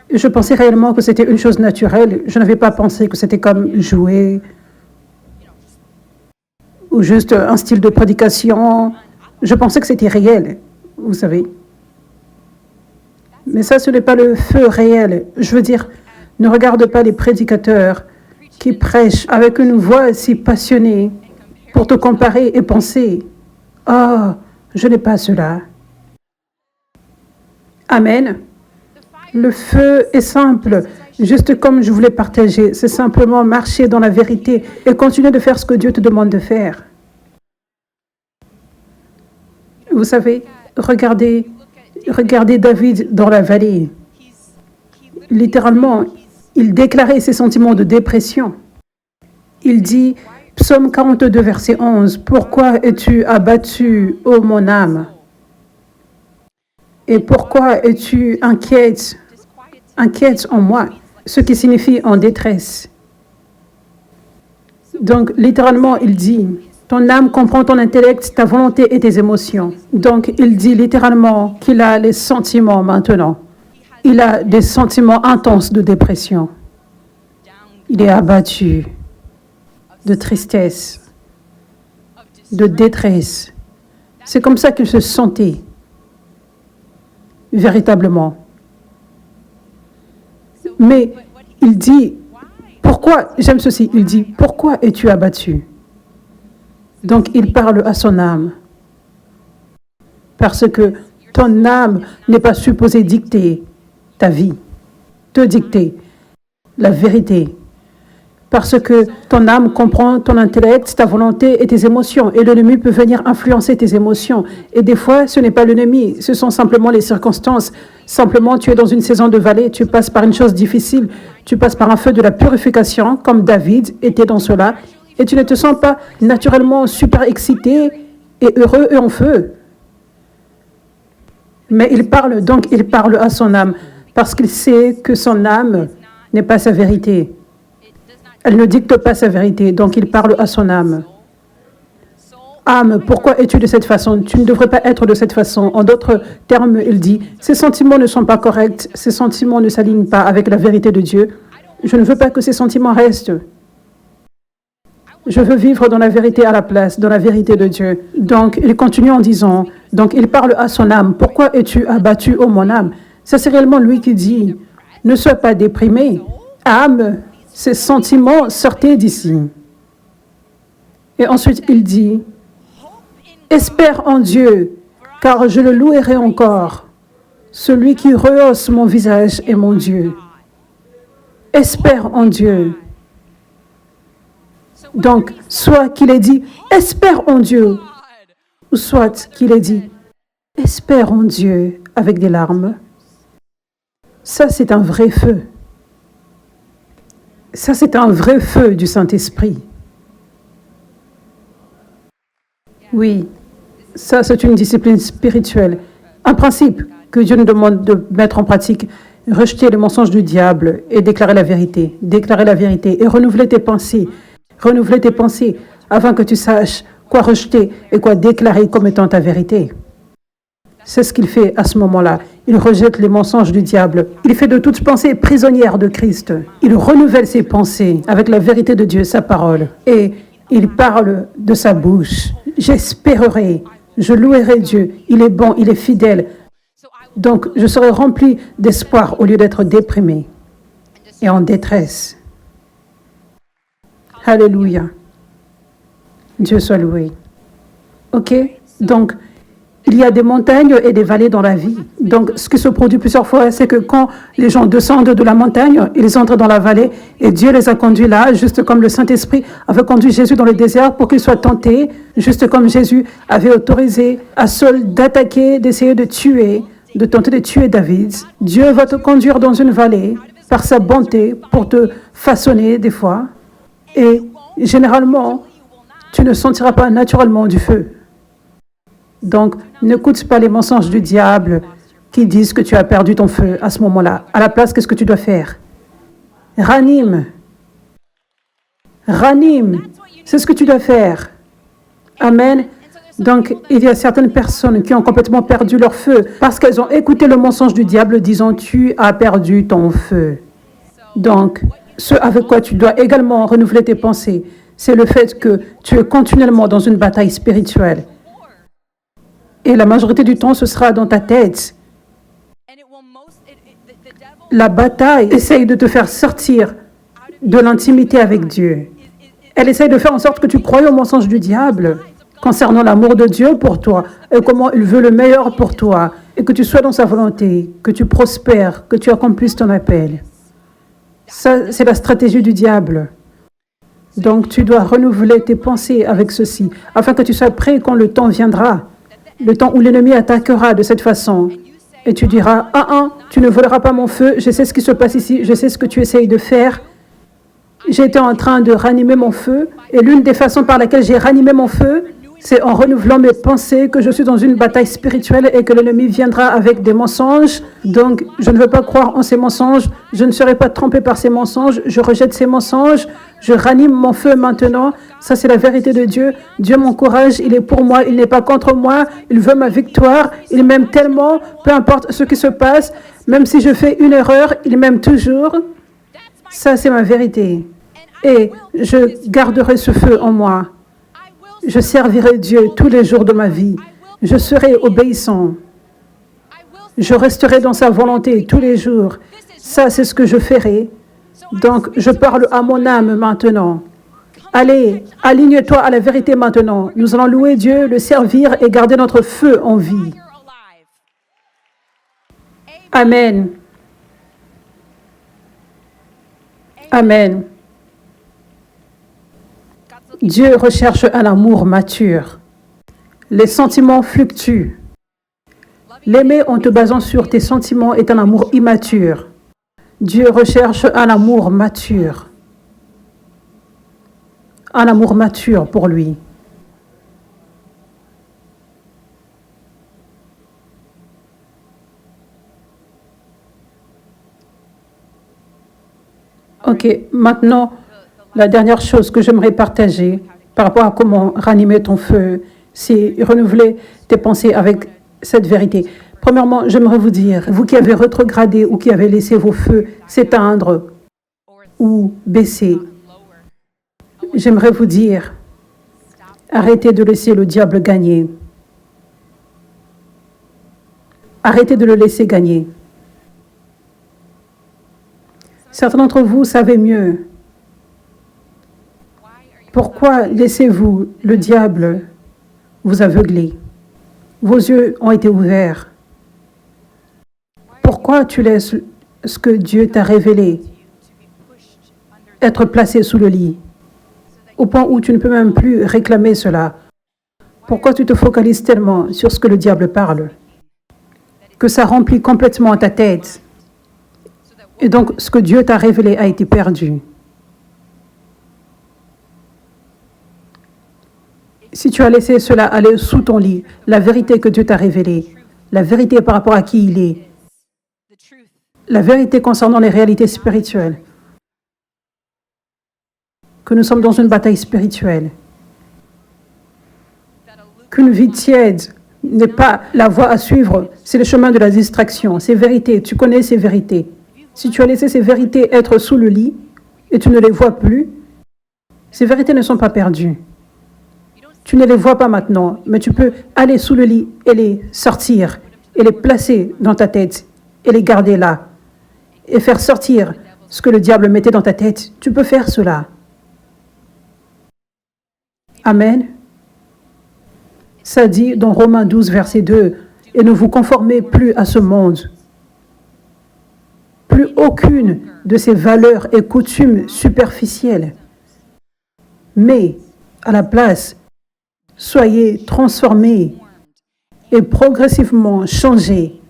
Et je pensais réellement que c'était une chose naturelle. Je n'avais pas pensé que c'était comme jouer ou juste un style de prédication. Je pensais que c'était réel, vous savez. Mais ça, ce n'est pas le feu réel. Je veux dire, ne regarde pas les prédicateurs qui prêchent avec une voix si passionnée pour te comparer et penser, « Oh, je n'ai pas cela. » Amen. Le feu est simple, juste comme je voulais partager. C'est simplement marcher dans la vérité et continuer de faire ce que Dieu te demande de faire. Vous savez, regardez David dans la vallée. Littéralement, il déclarait ses sentiments de dépression. Il dit, Psaume 42, verset 11, « Pourquoi es-tu abattu, ô mon âme? Et pourquoi es-tu inquiète en moi ?» Ce qui signifie en détresse. Donc, littéralement, il dit, ton âme comprend ton intellect, ta volonté et tes émotions. Donc, il dit littéralement qu'il a les sentiments maintenant. Il a des sentiments intenses de dépression. Il est abattu de tristesse, de détresse. C'est comme ça qu'il se sentait, véritablement. Mais il dit, pourquoi, j'aime ceci, il dit, pourquoi es-tu abattu? Donc il parle à son âme. Parce que ton âme n'est pas supposée dicter ta vie, te dicter la vérité. Parce que ton âme comprend ton intellect, ta volonté et tes émotions. Et l'ennemi peut venir influencer tes émotions. Et des fois, ce n'est pas l'ennemi, ce sont simplement les circonstances. Simplement, tu es dans une saison de vallée, tu passes par une chose difficile, tu passes par un feu de la purification, comme David était dans cela, et tu ne te sens pas naturellement super excité et heureux et en feu. Mais il parle à son âme, parce qu'il sait que son âme n'est pas sa vérité. Elle ne dicte pas sa vérité, donc il parle à son âme. Âme, pourquoi es-tu de cette façon? Tu ne devrais pas être de cette façon. En d'autres termes, il dit, ces sentiments ne sont pas corrects, ces sentiments ne s'alignent pas avec la vérité de Dieu. Je ne veux pas que ces sentiments restent. Je veux vivre dans la vérité à la place, dans la vérité de Dieu. Donc, il continue en disant, donc il parle à son âme, pourquoi es-tu abattu, ô mon âme? Ça, c'est réellement lui qui dit, Ne sois pas déprimé. Âme, ces sentiments, sortez d'ici. Et ensuite, il dit, espère en Dieu, car je le louerai encore. Celui qui rehausse mon visage est mon Dieu. Espère en Dieu. Donc, soit qu'il ait dit, espère en Dieu, ou soit qu'il ait dit, espère en Dieu avec des larmes. Ça, c'est un vrai feu. Ça, c'est un vrai feu du Saint-Esprit. Oui, ça, c'est une discipline spirituelle. Un principe que Dieu nous demande de mettre en pratique. Rejeter les mensonges du diable et déclarer la vérité. Déclarer la vérité et renouveler tes pensées. Renouveler tes pensées afin que tu saches quoi rejeter et quoi déclarer comme étant ta vérité. C'est ce qu'il fait à ce moment-là. Il rejette les mensonges du diable. Il fait de toute pensée prisonnière de Christ. Il renouvelle ses pensées avec la vérité de Dieu, sa parole. Et il parle de sa bouche. J'espérerai, je louerai Dieu. Il est bon, il est fidèle. Donc, je serai rempli d'espoir au lieu d'être déprimé et en détresse. Alléluia. Dieu soit loué. OK? Donc, il y a des montagnes et des vallées dans la vie. Donc, ce qui se produit plusieurs fois, c'est que quand les gens descendent de la montagne, ils entrent dans la vallée et Dieu les a conduits là, juste comme le Saint-Esprit avait conduit Jésus dans le désert pour qu'il soit tenté, juste comme Jésus avait autorisé à Saul d'attaquer, d'essayer de tuer, de tenter de tuer David. Dieu va te conduire dans une vallée par sa bonté pour te façonner des fois. Et généralement, tu ne sentiras pas naturellement du feu. Donc, n'écoute pas les mensonges du diable qui disent que tu as perdu ton feu à ce moment-là. À la place, qu'est-ce que tu dois faire? Ranime. Ranime. C'est ce que tu dois faire. Amen. Donc, il y a certaines personnes qui ont complètement perdu leur feu parce qu'elles ont écouté le mensonge du diable disant « Tu as perdu ton feu ». Donc, ce avec quoi tu dois également renouveler tes pensées, c'est le fait que tu es continuellement dans une bataille spirituelle. Et la majorité du temps, ce sera dans ta tête. La bataille essaye de te faire sortir de l'intimité avec Dieu. Elle essaye de faire en sorte que tu croies au mensonge du diable concernant l'amour de Dieu pour toi et comment il veut le meilleur pour toi et que tu sois dans sa volonté, que tu prospères, que tu accomplisses ton appel. Ça, c'est la stratégie du diable. Donc, tu dois renouveler tes pensées avec ceci afin que tu sois prêt quand le temps viendra. Le temps où l'ennemi attaquera de cette façon. Et tu diras, tu ne voleras pas mon feu, je sais ce qui se passe ici, je sais ce que tu essayes de faire. J'étais en train de ranimer mon feu, et l'une des façons par laquelle j'ai ranimé mon feu, c'est en renouvelant mes pensées que je suis dans une bataille spirituelle et que l'ennemi viendra avec des mensonges. Donc, je ne veux pas croire en ces mensonges, je ne serai pas trompé par ces mensonges, je rejette ces mensonges, je ranime mon feu maintenant. Ça, c'est la vérité de Dieu. Dieu m'encourage, il est pour moi, il n'est pas contre moi, il veut ma victoire, il m'aime tellement, peu importe ce qui se passe, même si je fais une erreur, il m'aime toujours. Ça, c'est ma vérité. Et je garderai ce feu en moi. Je servirai Dieu tous les jours de ma vie. Je serai obéissant. Je resterai dans sa volonté tous les jours. Ça, c'est ce que je ferai. Donc, je parle à mon âme maintenant. Allez, aligne-toi à la vérité maintenant. Nous allons louer Dieu, le servir et garder notre feu en vie. Amen. Amen. Dieu recherche un amour mature. Les sentiments fluctuent. L'aimer en te basant sur tes sentiments est un amour immature. Dieu recherche un amour mature. Un amour mature pour lui. OK, maintenant, la dernière chose que j'aimerais partager par rapport à comment ranimer ton feu, c'est renouveler tes pensées avec cette vérité. Premièrement, j'aimerais vous dire, vous qui avez rétrogradé ou qui avez laissé vos feux s'éteindre ou baisser, j'aimerais vous dire, arrêtez de laisser le diable gagner. Arrêtez de le laisser gagner. Certains d'entre vous savez mieux. Pourquoi laissez-vous le diable vous aveugler? Vos yeux ont été ouverts. Pourquoi tu laisses ce que Dieu t'a révélé être placé sous le lit, au point où tu ne peux même plus réclamer cela? Pourquoi tu te focalises tellement sur ce que le diable parle, que ça remplit complètement ta tête, et donc ce que Dieu t'a révélé a été perdu? Si tu as laissé cela aller sous ton lit, la vérité que Dieu t'a révélée, la vérité par rapport à qui il est, la vérité concernant les réalités spirituelles, que nous sommes dans une bataille spirituelle, qu'une vie tiède n'est pas la voie à suivre, c'est le chemin de la distraction. Ces vérités, tu connais ces vérités. Si tu as laissé ces vérités être sous le lit et tu ne les vois plus, ces vérités ne sont pas perdues. Tu ne les vois pas maintenant, mais tu peux aller sous le lit et les sortir, et les placer dans ta tête, et les garder là, et faire sortir ce que le diable mettait dans ta tête. Tu peux faire cela. Amen. Ça dit dans Romains 12, verset 2, « Et ne vous conformez plus à ce monde. » Plus aucune de ces valeurs et coutumes superficielles. Mais, à la place, soyez transformés et progressivement changés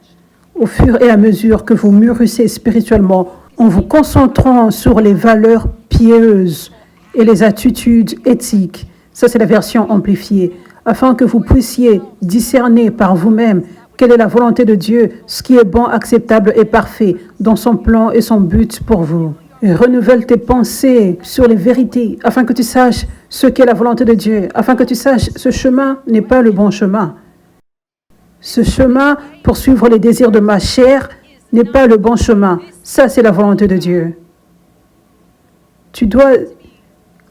au fur et à mesure que vous mûrissez spirituellement en vous concentrant sur les valeurs pieuses et les attitudes éthiques. Ça, c'est la version amplifiée. Afin que vous puissiez discerner par vous-même quelle est la volonté de Dieu, ce qui est bon, acceptable et parfait dans son plan et son but pour vous. Et renouvelle tes pensées sur les vérités, afin que tu saches ce qu'est la volonté de Dieu, afin que tu saches ce chemin n'est pas le bon chemin. Ce chemin pour suivre les désirs de ma chair n'est pas le bon chemin. Ça, c'est la volonté de Dieu. Tu dois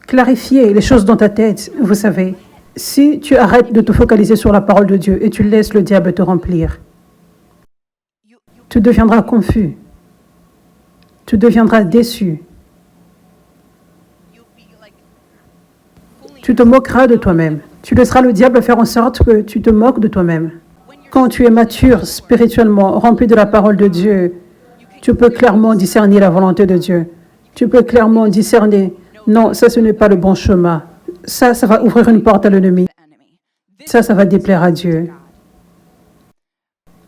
clarifier les choses dans ta tête, vous savez. Si tu arrêtes de te focaliser sur la parole de Dieu et tu laisses le diable te remplir, tu deviendras confus. Tu deviendras déçu. Tu te moqueras de toi-même. Tu laisseras le diable faire en sorte que tu te moques de toi-même. Quand tu es mature spirituellement, rempli de la parole de Dieu, tu peux clairement discerner la volonté de Dieu. Tu peux clairement discerner, non, ça ce n'est pas le bon chemin. Ça va ouvrir une porte à l'ennemi. Ça va déplaire à Dieu.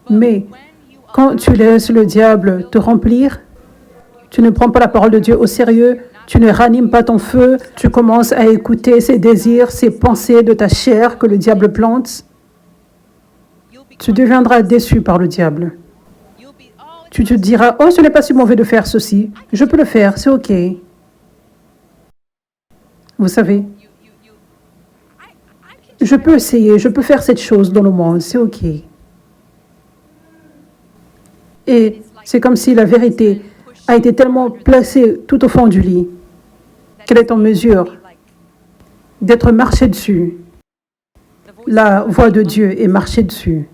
Mais quand tu laisses le diable te remplir, tu ne prends pas la parole de Dieu au sérieux, tu ne ranimes pas ton feu, tu commences à écouter ces désirs, ces pensées de ta chair que le diable plante, tu deviendras déçu par le diable. Tu te diras, oh, ce n'est pas si mauvais de faire ceci, je peux le faire, c'est OK. Vous savez, je peux essayer, je peux faire cette chose dans le monde, c'est OK. Et c'est comme si la vérité a été tellement placée tout au fond du lit qu'elle est en mesure d'être marchée dessus. La voix de Dieu est marchée dessus.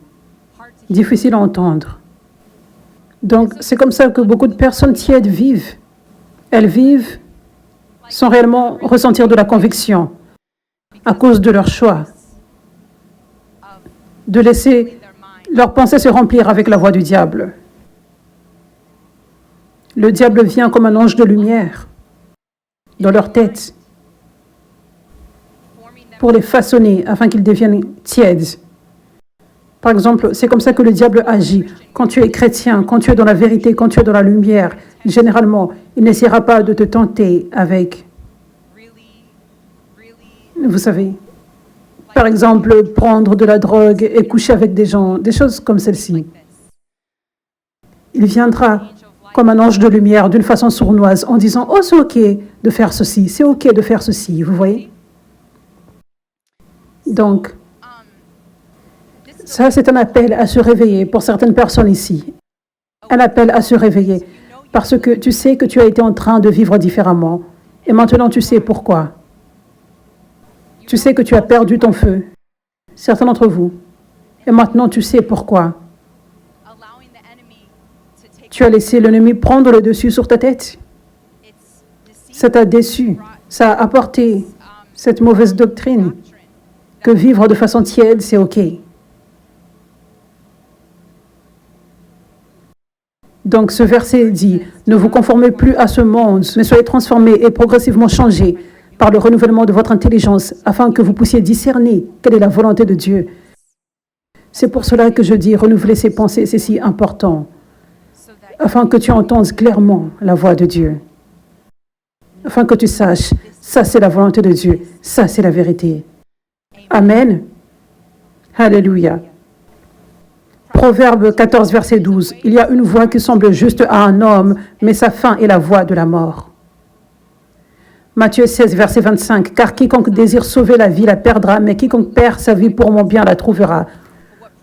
Difficile à entendre. Donc, c'est comme ça que beaucoup de personnes tièdes vivent. Elles vivent sans réellement ressentir de la conviction à cause de leur choix de laisser leurs pensées se remplir avec la voix du diable. Le diable vient comme un ange de lumière dans leur tête pour les façonner afin qu'ils deviennent tièdes. Par exemple, c'est comme ça que le diable agit. Quand tu es chrétien, quand tu es dans la vérité, quand tu es dans la lumière, généralement, il n'essaiera pas de te tenter avec, vous savez, par exemple, prendre de la drogue et coucher avec des gens, des choses comme celle-ci. Il viendra comme un ange de lumière d'une façon sournoise en disant « Oh, c'est OK de faire ceci, c'est OK de faire ceci », vous voyez? Donc, ça, c'est un appel à se réveiller pour certaines personnes ici. Un appel à se réveiller parce que tu sais que tu as été en train de vivre différemment. Et maintenant, tu sais pourquoi. Tu sais que tu as perdu ton feu. Certains d'entre vous. Et maintenant, tu sais pourquoi. Tu as laissé l'ennemi prendre le dessus sur ta tête. Ça t'a déçu. Ça a apporté cette mauvaise doctrine que vivre de façon tiède, c'est OK. Donc ce verset dit, ne vous conformez plus à ce monde, mais soyez transformés et progressivement changés par le renouvellement de votre intelligence, afin que vous puissiez discerner quelle est la volonté de Dieu. C'est pour cela que je dis, renouveler ses pensées, c'est si important, afin que tu entendes clairement la voix de Dieu, afin que tu saches, ça c'est la volonté de Dieu, ça c'est la vérité. Amen. Alléluia. Proverbe 14, verset 12. Il y a une voie qui semble juste à un homme, mais sa fin est la voie de la mort. Matthieu 16, verset 25. Car quiconque désire sauver la vie la perdra, mais quiconque perd sa vie pour mon bien la trouvera.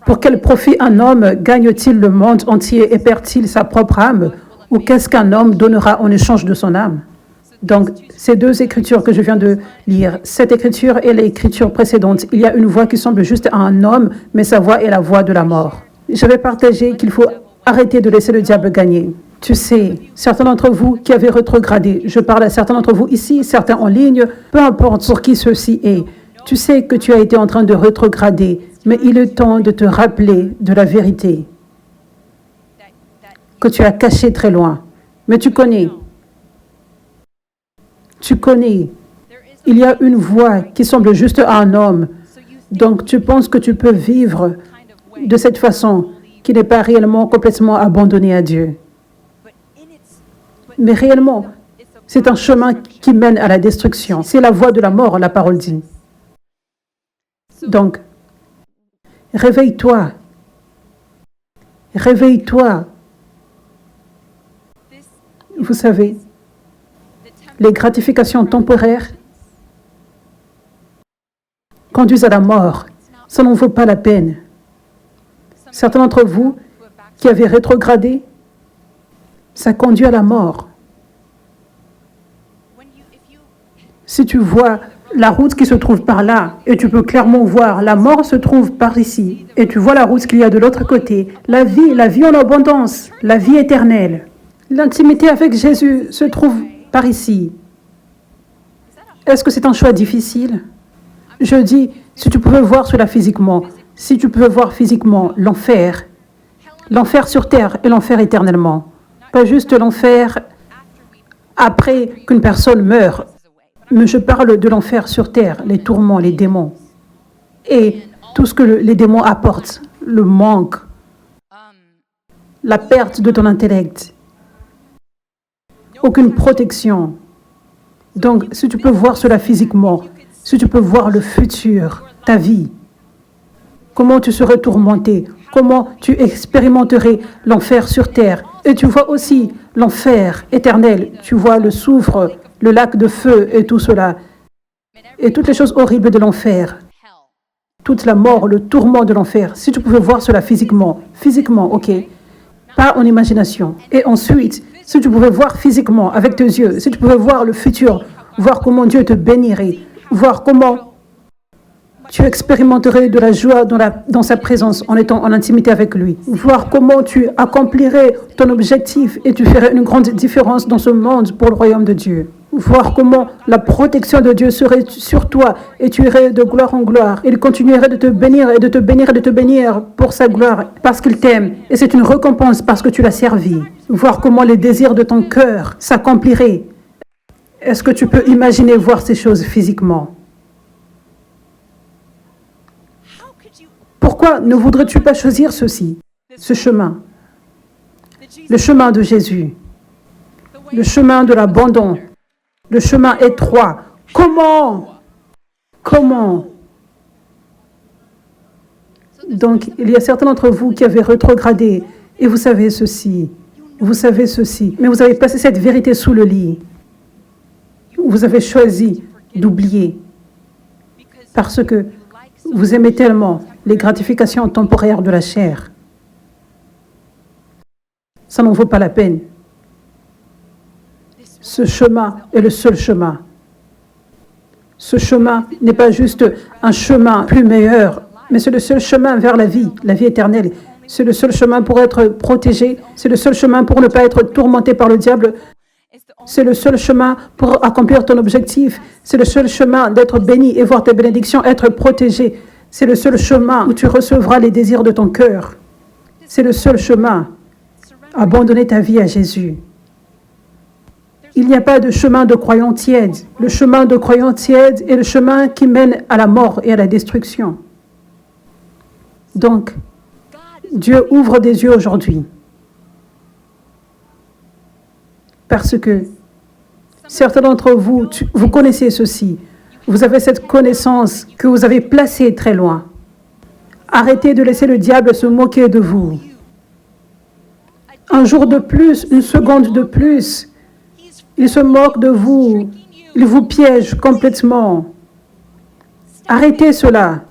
Pour quel profit un homme gagne-t-il le monde entier et perd-il sa propre âme? Ou qu'est-ce qu'un homme donnera en échange de son âme? Donc, ces deux écritures que je viens de lire, cette écriture et l'écriture précédente, il y a une voie qui semble juste à un homme, mais sa voie est la voie de la mort. J'avais partagé qu'il faut arrêter de laisser le diable gagner. Tu sais, certains d'entre vous qui avez rétrogradé, je parle à certains d'entre vous ici, certains en ligne, peu importe sur qui ceci est, tu sais que tu as été en train de rétrograder, mais il est temps de te rappeler de la vérité que tu as cachée très loin. Mais tu connais, il y a une voie qui semble juste à un homme, donc tu penses que tu peux vivre de cette façon qui n'est pas réellement complètement abandonné à Dieu. Mais réellement, c'est un chemin qui mène à la destruction. C'est la voie de la mort, la parole dit. Donc, réveille-toi. Réveille-toi. Vous savez, les gratifications temporaires conduisent à la mort. Ça n'en vaut pas la peine. Certains d'entre vous qui avez rétrogradé, ça conduit à la mort. Si tu vois la route qui se trouve par là, et tu peux clairement voir, la mort se trouve par ici, et tu vois la route qu'il y a de l'autre côté, la vie en abondance, la vie éternelle. L'intimité avec Jésus se trouve par ici. Est-ce que c'est un choix difficile? Je dis, si tu pouvais voir cela physiquement, si tu pouvais voir physiquement l'enfer sur terre et l'enfer éternellement, pas juste l'enfer après qu'une personne meurt, mais je parle de l'enfer sur terre, les tourments, les démons, et tout ce que les démons apportent, le manque, la perte de ton intellect, aucune protection. Donc, si tu peux voir cela physiquement, si tu peux voir le futur, ta vie, comment tu serais tourmenté, comment tu expérimenterais l'enfer sur terre. Et tu vois aussi l'enfer éternel, tu vois le soufre, le lac de feu et tout cela, et toutes les choses horribles de l'enfer, toute la mort, le tourment de l'enfer. Si tu pouvais voir cela physiquement, ok, pas en imagination. Et ensuite, si tu pouvais voir physiquement avec tes yeux, si tu pouvais voir le futur, voir comment Dieu te bénirait, voir comment tu expérimenterais de la joie dans sa présence en étant en intimité avec lui. Voir comment tu accomplirais ton objectif et tu ferais une grande différence dans ce monde pour le royaume de Dieu. Voir comment la protection de Dieu serait sur toi et tu irais de gloire en gloire. Il continuerait de te bénir et de te bénir et de te bénir pour sa gloire parce qu'il t'aime. Et c'est une récompense parce que tu l'as servi. Voir comment les désirs de ton cœur s'accompliraient. Est-ce que tu peux imaginer voir ces choses physiquement? Pourquoi ne voudrais-tu pas choisir ceci, ce chemin? Le chemin de Jésus, le chemin de l'abandon, le chemin étroit. Comment? Donc, il y a certains d'entre vous qui avaient rétrogradé et vous savez ceci, mais vous avez placé cette vérité sous le lit. Vous avez choisi d'oublier parce que vous aimez tellement les gratifications temporaires de la chair. Ça n'en vaut pas la peine. Ce chemin est le seul chemin. Ce chemin n'est pas juste un chemin plus meilleur, mais c'est le seul chemin vers la vie éternelle. C'est le seul chemin pour être protégé, c'est le seul chemin pour ne pas être tourmenté par le diable. C'est le seul chemin pour accomplir ton objectif. C'est le seul chemin d'être béni et voir tes bénédictions être protégées. C'est le seul chemin où tu recevras les désirs de ton cœur. C'est le seul chemin. Abandonner ta vie à Jésus. Il n'y a pas de chemin de croyant tiède. Le chemin de croyant tiède est le chemin qui mène à la mort et à la destruction. Donc, Dieu ouvre des yeux aujourd'hui. Parce que certains d'entre vous, vous connaissez ceci. Vous avez cette connaissance que vous avez placée très loin. Arrêtez de laisser le diable se moquer de vous. Un jour de plus, une seconde de plus, il se moque de vous. Il vous piège complètement. Arrêtez cela.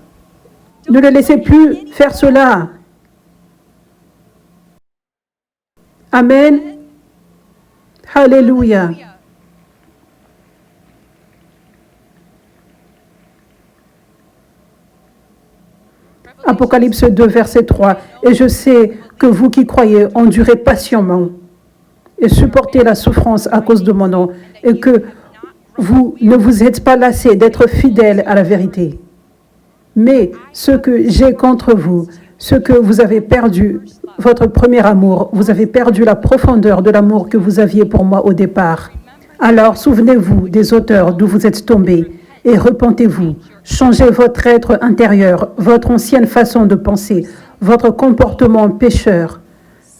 Ne le laissez plus faire cela. Amen. Alléluia. Apocalypse 2, verset 3. Et je sais que vous qui croyez, endurez patiemment et supportez la souffrance à cause de mon nom, et que vous ne vous êtes pas lassés d'être fidèles à la vérité. Mais ce que j'ai contre vous, ce que vous avez perdu, votre premier amour, vous avez perdu la profondeur de l'amour que vous aviez pour moi au départ. Alors souvenez-vous des auteurs d'où vous êtes tombés et repentez-vous. Changez votre être intérieur, votre ancienne façon de penser, votre comportement pécheur.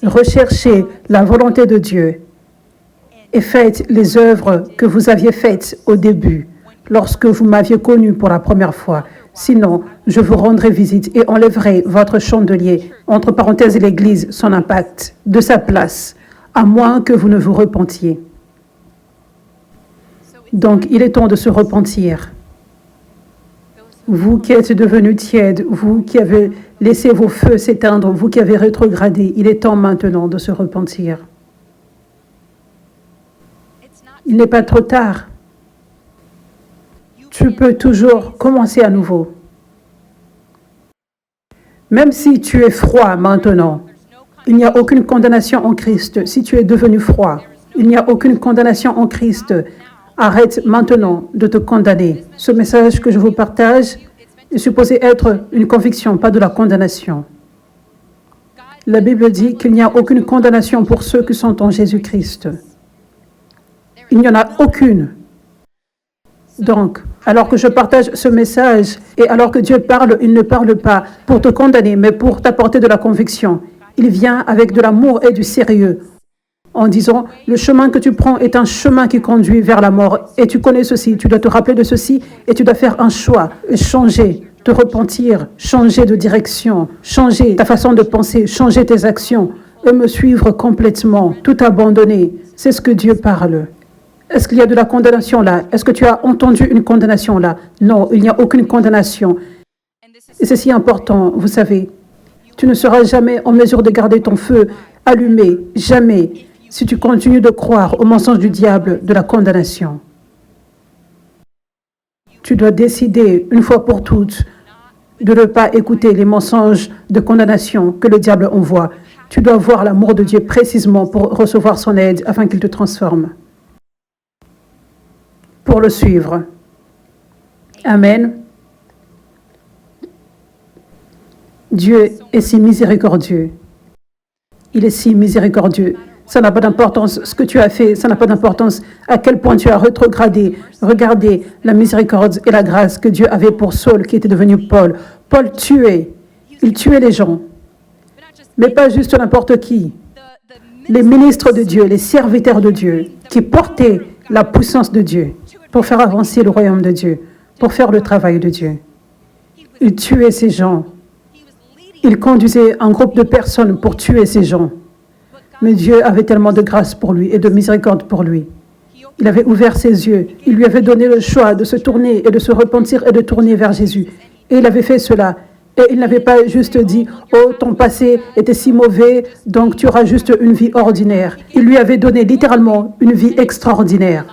Recherchez la volonté de Dieu et faites les œuvres que vous aviez faites au début, lorsque vous m'aviez connu pour la première fois. Sinon, je vous rendrai visite et enlèverai votre chandelier, entre parenthèses l'Église, son impact, de sa place, à moins que vous ne vous repentiez. Donc, il est temps de se repentir. Vous qui êtes devenus tièdes, vous qui avez laissé vos feux s'éteindre, vous qui avez rétrogradé, il est temps maintenant de se repentir. Il n'est pas trop tard. Tu peux toujours commencer à nouveau. Même si tu es froid maintenant, il n'y a aucune condamnation en Christ. Si tu es devenu froid, il n'y a aucune condamnation en Christ. Arrête maintenant de te condamner. Ce message que je vous partage est supposé être une conviction, pas de la condamnation. La Bible dit qu'il n'y a aucune condamnation pour ceux qui sont en Jésus-Christ. Il n'y en a aucune. Donc, alors que je partage ce message et alors que Dieu parle, il ne parle pas pour te condamner, mais pour t'apporter de la conviction. Il vient avec de l'amour et du sérieux en disant, le chemin que tu prends est un chemin qui conduit vers la mort. Et tu connais ceci, tu dois te rappeler de ceci et tu dois faire un choix, changer, te repentir, changer de direction, changer ta façon de penser, changer tes actions et me suivre complètement, tout abandonner. C'est ce que Dieu parle. Est-ce qu'il y a de la condamnation là? Est-ce que tu as entendu une condamnation là? Non, il n'y a aucune condamnation. Et c'est si important, vous savez. Tu ne seras jamais en mesure de garder ton feu allumé, jamais, si tu continues de croire au mensonge du diable de la condamnation. Tu dois décider, une fois pour toutes, de ne pas écouter les mensonges de condamnation que le diable envoie. Tu dois voir l'amour de Dieu précisément pour recevoir son aide afin qu'il te transforme. Pour le suivre. Amen. Dieu est si miséricordieux. Il est si miséricordieux. Ça n'a pas d'importance ce que tu as fait, ça n'a pas d'importance à quel point tu as rétrogradé. Regardez la miséricorde et la grâce que Dieu avait pour Saul qui était devenu Paul. Paul tuait, il tuait les gens, mais pas juste n'importe qui. Les ministres de Dieu, les serviteurs de Dieu qui portaient la puissance de Dieu pour faire avancer le royaume de Dieu, pour faire le travail de Dieu. Il tuait ces gens. Il conduisait un groupe de personnes pour tuer ces gens. Mais Dieu avait tellement de grâce pour lui et de miséricorde pour lui. Il avait ouvert ses yeux. Il lui avait donné le choix de se tourner et de se repentir et de tourner vers Jésus. Et il avait fait cela. Et il n'avait pas juste dit « Oh, ton passé était si mauvais, donc tu auras juste une vie ordinaire. » Il lui avait donné littéralement une vie extraordinaire.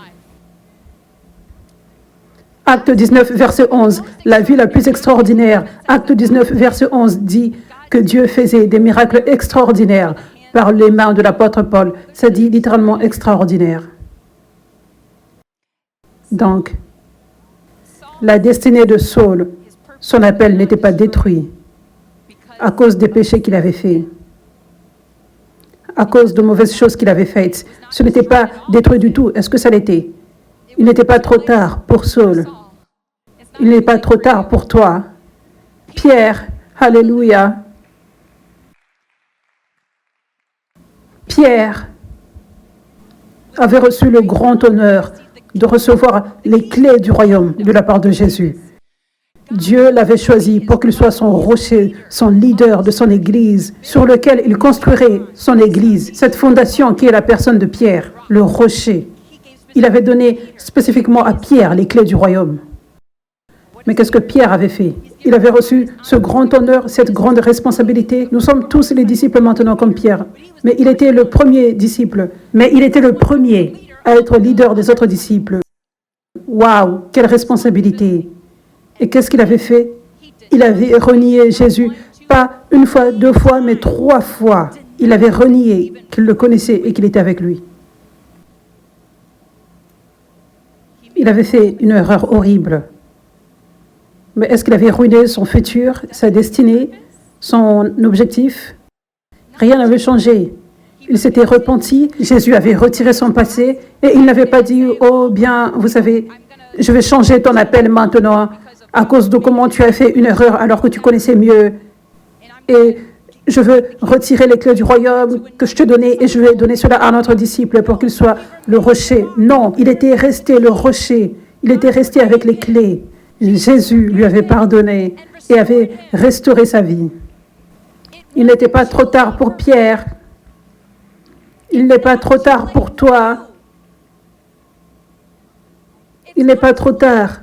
Acte 19, verset 11, la vie la plus extraordinaire. Acte 19, verset 11 dit que Dieu faisait des miracles extraordinaires par les mains de l'apôtre Paul. Ça dit littéralement extraordinaire. Donc, la destinée de Saul, son appel n'était pas détruit à cause des péchés qu'il avait faits, à cause de mauvaises choses qu'il avait faites. Ce n'était pas détruit du tout. Est-ce que ça l'était? Il n'était pas trop tard pour Saul. Il n'est pas trop tard pour toi. Pierre, alléluia. Pierre avait reçu le grand honneur de recevoir les clés du royaume de la part de Jésus. Dieu l'avait choisi pour qu'il soit son rocher, son leader de son Église, sur lequel il construirait son Église, cette fondation qui est la personne de Pierre, le rocher. Il avait donné spécifiquement à Pierre les clés du royaume. Mais qu'est-ce que Pierre avait fait? Il avait reçu ce grand honneur, cette grande responsabilité. Nous sommes tous les disciples maintenant comme Pierre. Mais il était le premier disciple. Mais il était le premier à être leader des autres disciples. Waouh, quelle responsabilité! Et qu'est-ce qu'il avait fait? Il avait renié Jésus, pas une fois, deux fois, mais 3 fois. Il avait renié qu'il le connaissait et qu'il était avec lui. Il avait fait une erreur horrible. Mais est-ce qu'il avait ruiné son futur, sa destinée, son objectif? Rien n'avait changé. Il s'était repenti, Jésus avait retiré son passé et il n'avait pas dit « Oh bien, vous savez, je vais changer ton appel maintenant à cause de comment tu as fait une erreur alors que tu connaissais mieux. Et je veux retirer les clés du royaume que je te donnais et je vais donner cela à notre disciple pour qu'il soit le rocher. » Non, il était resté le rocher. Il était resté avec les clés. Jésus lui avait pardonné et avait restauré sa vie. Il n'était pas trop tard pour Pierre. Il n'est pas trop tard pour toi. Il n'est pas trop tard.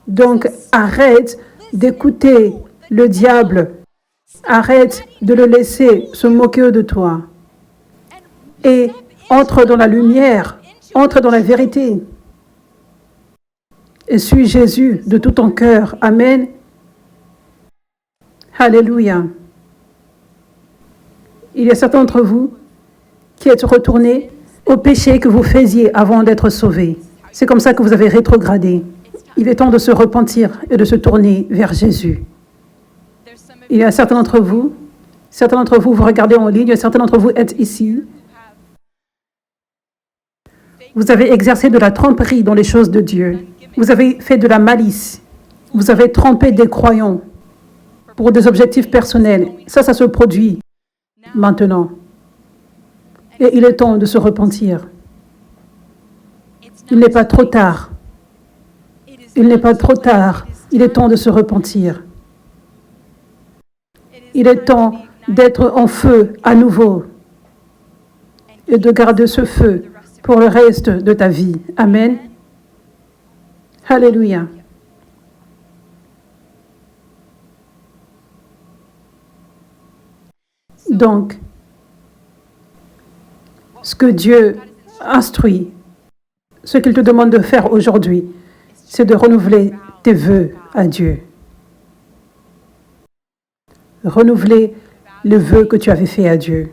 Donc, arrête d'écouter le diable. Arrête de le laisser se moquer de toi. Et entre dans la lumière, entre dans la vérité. Et suis Jésus de tout ton cœur. Amen. Alléluia. Il y a certains d'entre vous qui êtes retournés au péché que vous faisiez avant d'être sauvés. C'est comme ça que vous avez rétrogradé. Il est temps de se repentir et de se tourner vers Jésus. Il y a certains d'entre vous, vous regardez en ligne, certains d'entre vous êtes ici. Vous avez exercé de la tromperie dans les choses de Dieu. Vous avez fait de la malice. Vous avez trompé des croyants pour des objectifs personnels. Ça se produit maintenant. Et il est temps de se repentir. Il n'est pas trop tard. Il n'est pas trop tard. Il est temps de se repentir. Il est temps d'être en feu à nouveau et de garder ce feu pour le reste de ta vie. Amen. Alléluia. Donc, ce que Dieu instruit, ce qu'il te demande de faire aujourd'hui, c'est de renouveler tes vœux à Dieu. Renouveler le vœu que tu avais fait à Dieu.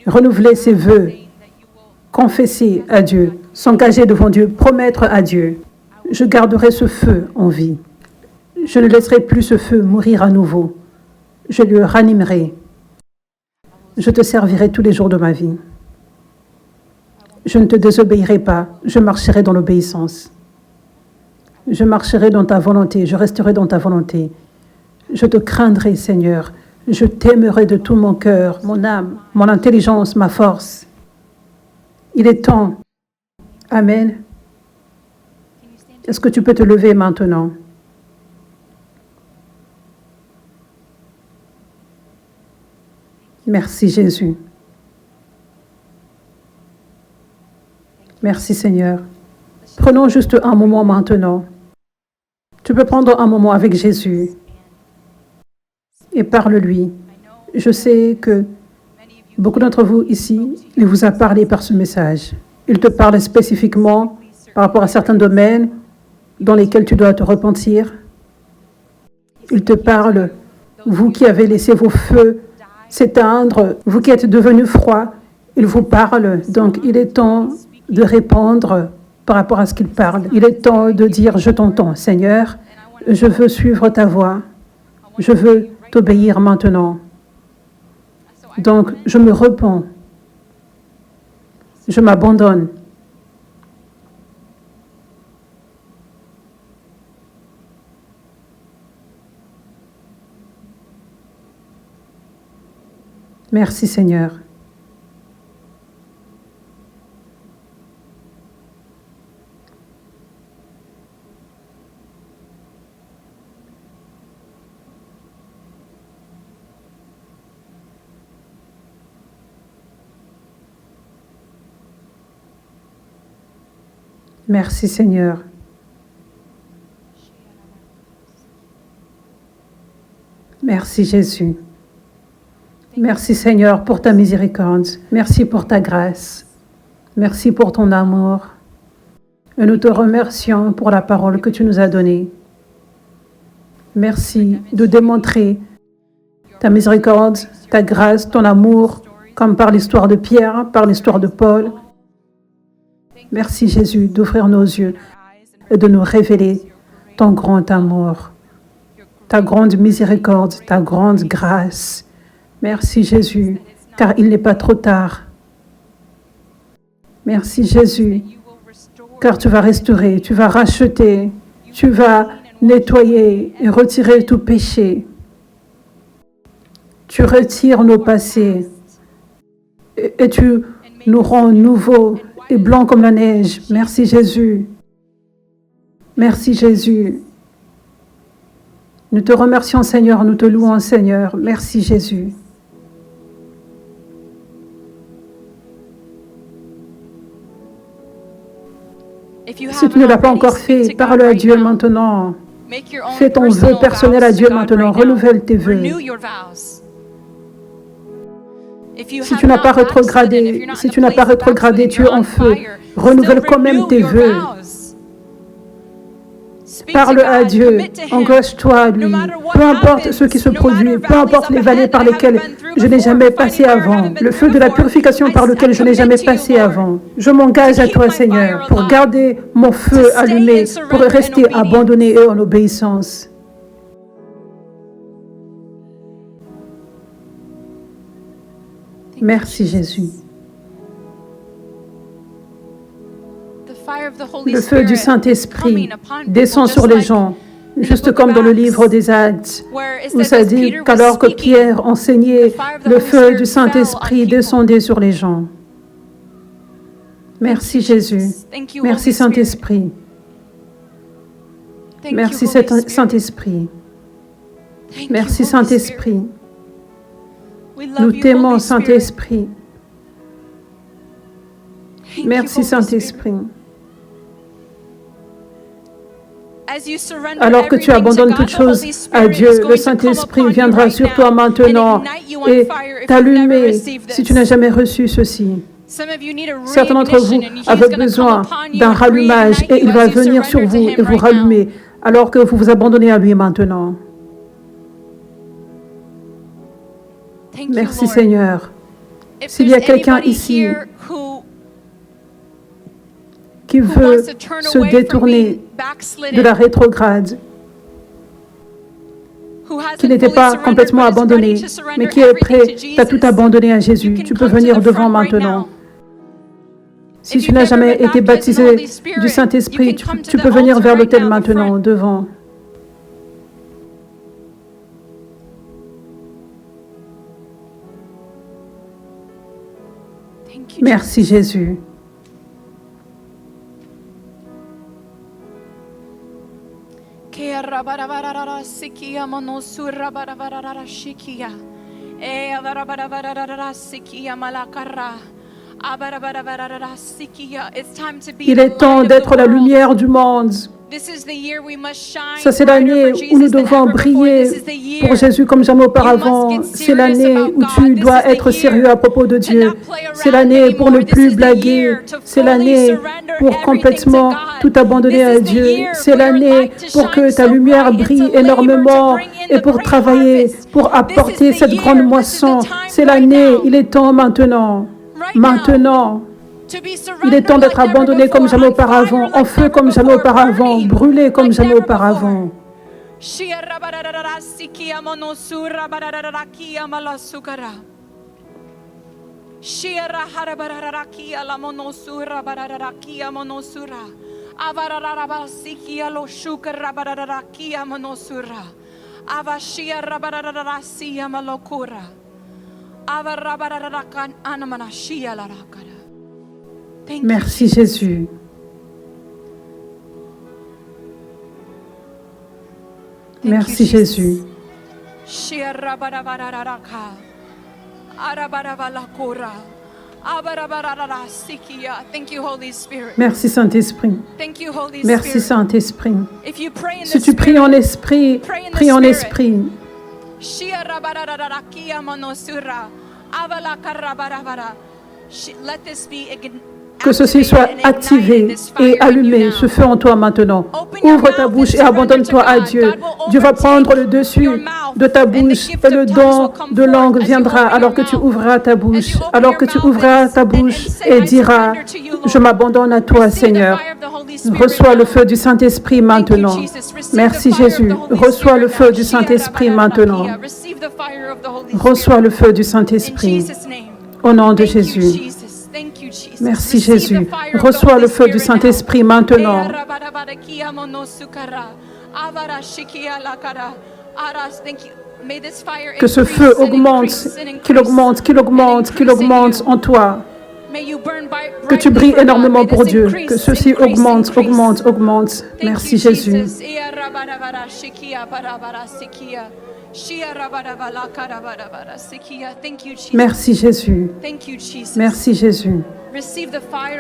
Renouveler ses vœux, confesser à Dieu, s'engager devant Dieu, promettre à Dieu. Je garderai ce feu en vie. Je ne laisserai plus ce feu mourir à nouveau. Je le ranimerai. Je te servirai tous les jours de ma vie. Je ne te désobéirai pas. Je marcherai dans l'obéissance. Je marcherai dans ta volonté. Je resterai dans ta volonté. Je te craindrai, Seigneur. Je t'aimerai de tout mon cœur, mon âme, mon intelligence, ma force. Il est temps. Amen. Est-ce que tu peux te lever maintenant? Merci Jésus. Merci Seigneur. Prenons juste un moment maintenant. Tu peux prendre un moment avec Jésus et parle-lui. Je sais que beaucoup d'entre vous ici, il vous a parlé par ce message. Il te parle spécifiquement par rapport à certains domaines dans lesquels tu dois te repentir. Il te parle, vous qui avez laissé vos feux s'éteindre, vous qui êtes devenus froids, Il vous parle, donc il est temps de répondre par rapport à ce qu'il parle. Il est temps de dire, je t'entends, Seigneur, je veux suivre ta voix, je veux t'obéir maintenant. Donc, je me repens, je m'abandonne. Merci Seigneur. Merci Seigneur. Merci Jésus. Merci Seigneur pour ta miséricorde. Merci pour ta grâce. Merci pour ton amour. Et nous te remercions pour la parole que tu nous as donnée. Merci de démontrer ta miséricorde, ta grâce, ton amour, comme par l'histoire de Pierre, par l'histoire de Paul. Merci Jésus d'ouvrir nos yeux et de nous révéler ton grand amour, ta grande miséricorde, ta grande grâce. Merci Jésus, car il n'est pas trop tard. Merci Jésus, car tu vas restaurer, tu vas racheter, tu vas nettoyer et retirer tout péché. Tu retires nos passés et tu nous rends nouveaux et blancs comme la neige. Merci Jésus. Merci Jésus. Nous te remercions Seigneur, nous te louons Seigneur. Merci Jésus. Si tu ne l'as pas encore fait, parle à Dieu maintenant. Fais ton vœu personnel à Dieu maintenant. Renouvelle tes vœux. Si tu n'as pas rétrogradé, tu es en feu. Renouvelle quand même tes vœux. Parle à Dieu, engage-toi à lui. Peu importe ce qui se produit, peu importe les vallées par lesquelles je n'ai jamais passé avant, le feu de la purification par lequel je n'ai jamais passé avant. Je m'engage à toi, Seigneur, pour garder mon feu allumé, pour rester abandonné et en obéissance. Merci, Jésus. Le feu du Saint-Esprit descend sur les gens, juste comme dans le livre des Actes, où ça dit qu'alors que Pierre enseignait, le feu du Saint-Esprit descendait sur les gens. Merci Jésus. Merci Saint-Esprit. Merci Saint-Esprit. Merci Saint-Esprit. Nous t'aimons Saint-Esprit. Merci Saint-Esprit. Alors que tu abandonnes toutes choses à Dieu, le Saint-Esprit viendra sur toi maintenant et t'allumer si tu n'as jamais reçu ceci. Certains d'entre vous avez besoin d'un rallumage et il va venir sur vous et vous rallumer alors que vous vous abandonnez à lui maintenant. Merci Seigneur. S'il y a quelqu'un ici qui veut se détourner de la rétrograde, qui n'était pas complètement abandonné, mais qui est prêt à tout abandonner à Jésus, tu peux venir devant maintenant. Si tu n'as jamais été baptisé du Saint-Esprit, tu peux venir vers l'autel maintenant, devant. Merci Jésus. Il est temps d'être la lumière du monde. Ça, c'est l'année où nous devons briller pour Jésus comme jamais auparavant. C'est l'année où tu dois être sérieux à propos de Dieu. C'est l'année pour ne plus blaguer. C'est l'année pour complètement tout abandonner à Dieu. C'est l'année pour que ta lumière brille énormément et pour travailler, pour apporter cette grande moisson. C'est l'année, il est temps maintenant. Maintenant, il est temps d'être abandonné comme jamais auparavant, en feu comme jamais auparavant, brûlé comme jamais auparavant. Merci Jésus. Merci Jésus. Merci Saint-Esprit. Merci Saint-Esprit. Si tu pries en esprit, prie en esprit. Que ceci soit activé et allumé, ce feu en toi maintenant. Ouvre ta bouche et abandonne-toi à Dieu. Dieu va prendre le dessus de ta bouche et le don de langue viendra alors que tu ouvriras ta bouche. Alors que tu ouvriras ta bouche et diras, je m'abandonne à toi Seigneur. Reçois le feu du Saint-Esprit maintenant. Merci Jésus. Reçois le feu du Saint-Esprit maintenant. Reçois le feu du Saint-Esprit. Au nom de Jésus. Merci Jésus. Reçois le feu du Saint-Esprit maintenant. Que ce feu augmente, qu'il augmente, qu'il augmente, qu'il augmente en toi. Que tu brilles énormément pour Dieu. Que ceci augmente, augmente, augmente. Merci Jésus. Merci Jésus. Merci Jésus.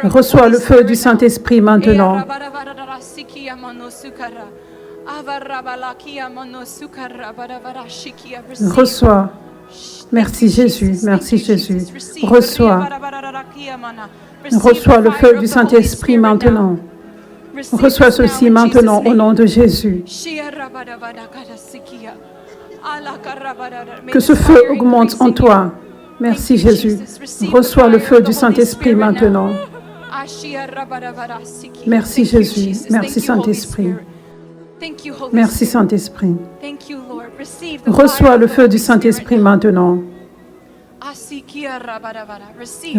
Reçois le feu du Saint-Esprit maintenant. Reçois. Merci Jésus. Merci Jésus. Reçois. Reçois le feu du Saint-Esprit maintenant. Reçois ceci maintenant au nom de Jésus. Que ce feu augmente en toi. Merci Jésus. Reçois le feu du Saint-Esprit maintenant. Merci Jésus. Merci Saint-Esprit. Merci Saint-Esprit. Reçois le feu du Saint-Esprit maintenant.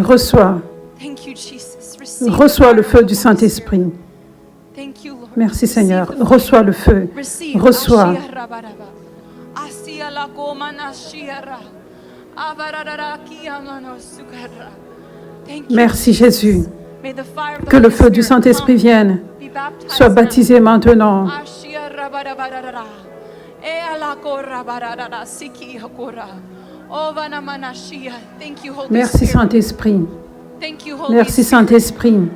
Reçois. Reçois le feu du Saint-Esprit. Merci Seigneur. Reçois le feu. Reçois. Merci Jésus. Que le feu du Saint-Esprit vienne. Sois baptisé maintenant. Merci Saint-Esprit. Merci Saint-Esprit.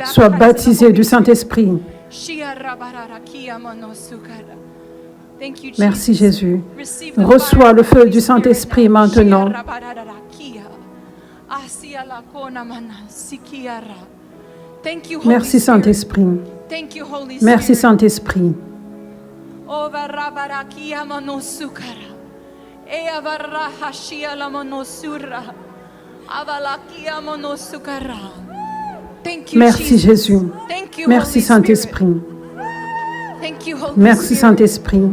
Sois baptisé du Saint-Esprit. Merci Jésus. Reçois le feu du Saint-Esprit maintenant. Merci Saint-Esprit. Merci Saint-Esprit. Merci Jésus. Merci Saint-Esprit. Merci Saint-Esprit.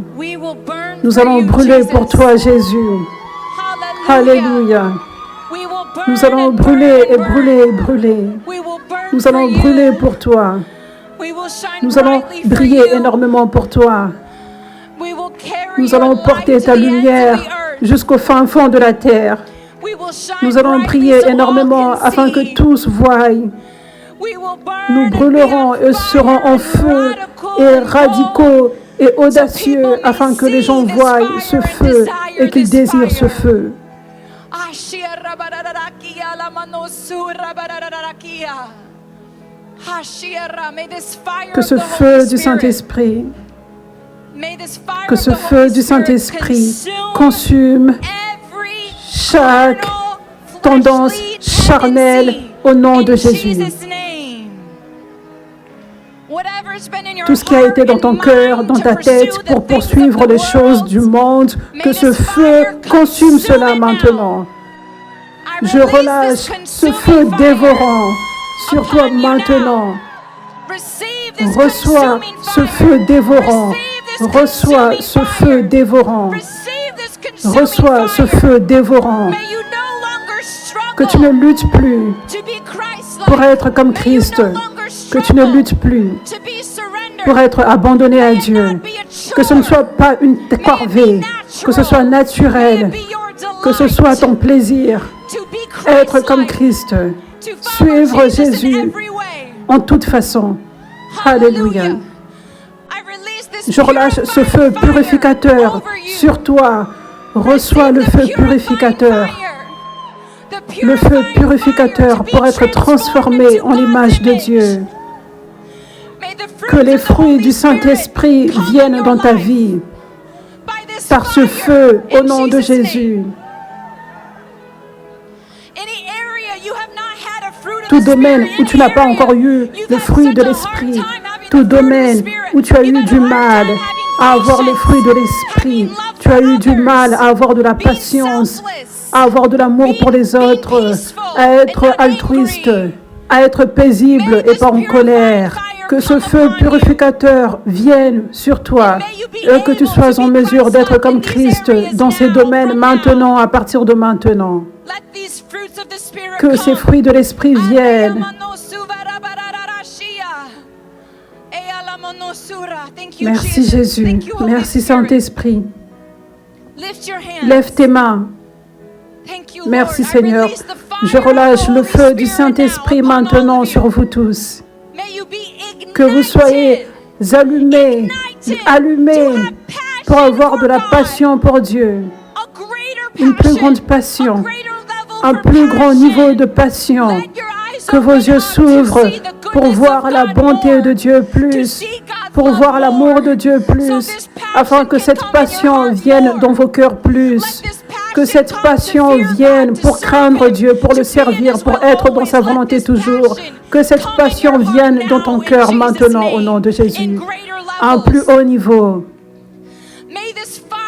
Nous allons brûler pour toi Jésus. Alléluia. Nous allons brûler et brûler et brûler. Nous allons brûler pour toi. Nous allons briller énormément pour toi. Nous allons porter ta lumière jusqu'au fin fond de la terre. Nous allons briller énormément afin que tous voient. Nous brûlerons et serons en feu et radicaux et audacieux afin que les gens voient ce feu et qu'ils désirent ce feu. Que ce feu du Saint-Esprit, que ce feu du Saint-Esprit consume chaque tendance charnelle au nom de Jésus. tout ce qui a été dans ton cœur, dans ta tête, pour poursuivre les choses du monde, que ce feu consume cela maintenant. Je relâche ce feu dévorant sur toi maintenant. Reçois ce feu dévorant. Reçois ce feu dévorant. Reçois ce feu dévorant. Que tu ne luttes plus pour être comme Christ. Que tu ne luttes plus pour être abandonné à Dieu. Que ce ne soit pas une corvée. Que ce soit naturel. Que ce soit ton plaisir. Être comme Christ. Suivre Jésus en toute façon. Alléluia. Je relâche ce feu purificateur sur toi. Reçois le feu purificateur. Le feu purificateur pour être transformé en l'image de Dieu. Que les fruits du Saint-Esprit viennent dans ta vie par ce feu au nom de Jésus. Tout domaine où tu n'as pas encore eu le fruit de l'Esprit, tout domaine où tu as eu du mal à avoir le fruit de l'Esprit, tu as eu du mal à avoir de la patience, à avoir de l'amour pour les autres, à être altruiste, à être paisible et pas en colère. Que ce feu purificateur vienne sur toi et que tu sois en mesure d'être comme Christ dans ces domaines maintenant, à partir de maintenant. Que ces fruits de l'Esprit viennent. Merci Jésus. Merci Saint-Esprit. Lève tes mains. Merci Seigneur. Je relâche le feu du Saint-Esprit maintenant sur vous tous. Que vous soyez allumés pour avoir de la passion pour Dieu. Une plus grande passion. Un plus grand niveau de passion. Que vos yeux s'ouvrent pour voir la bonté de Dieu plus, pour voir l'amour de Dieu plus, afin que cette passion vienne dans vos cœurs plus. Que cette passion vienne pour craindre Dieu, pour le servir, pour être dans sa volonté toujours. Que cette passion vienne dans ton cœur maintenant au nom de Jésus, à un plus haut niveau.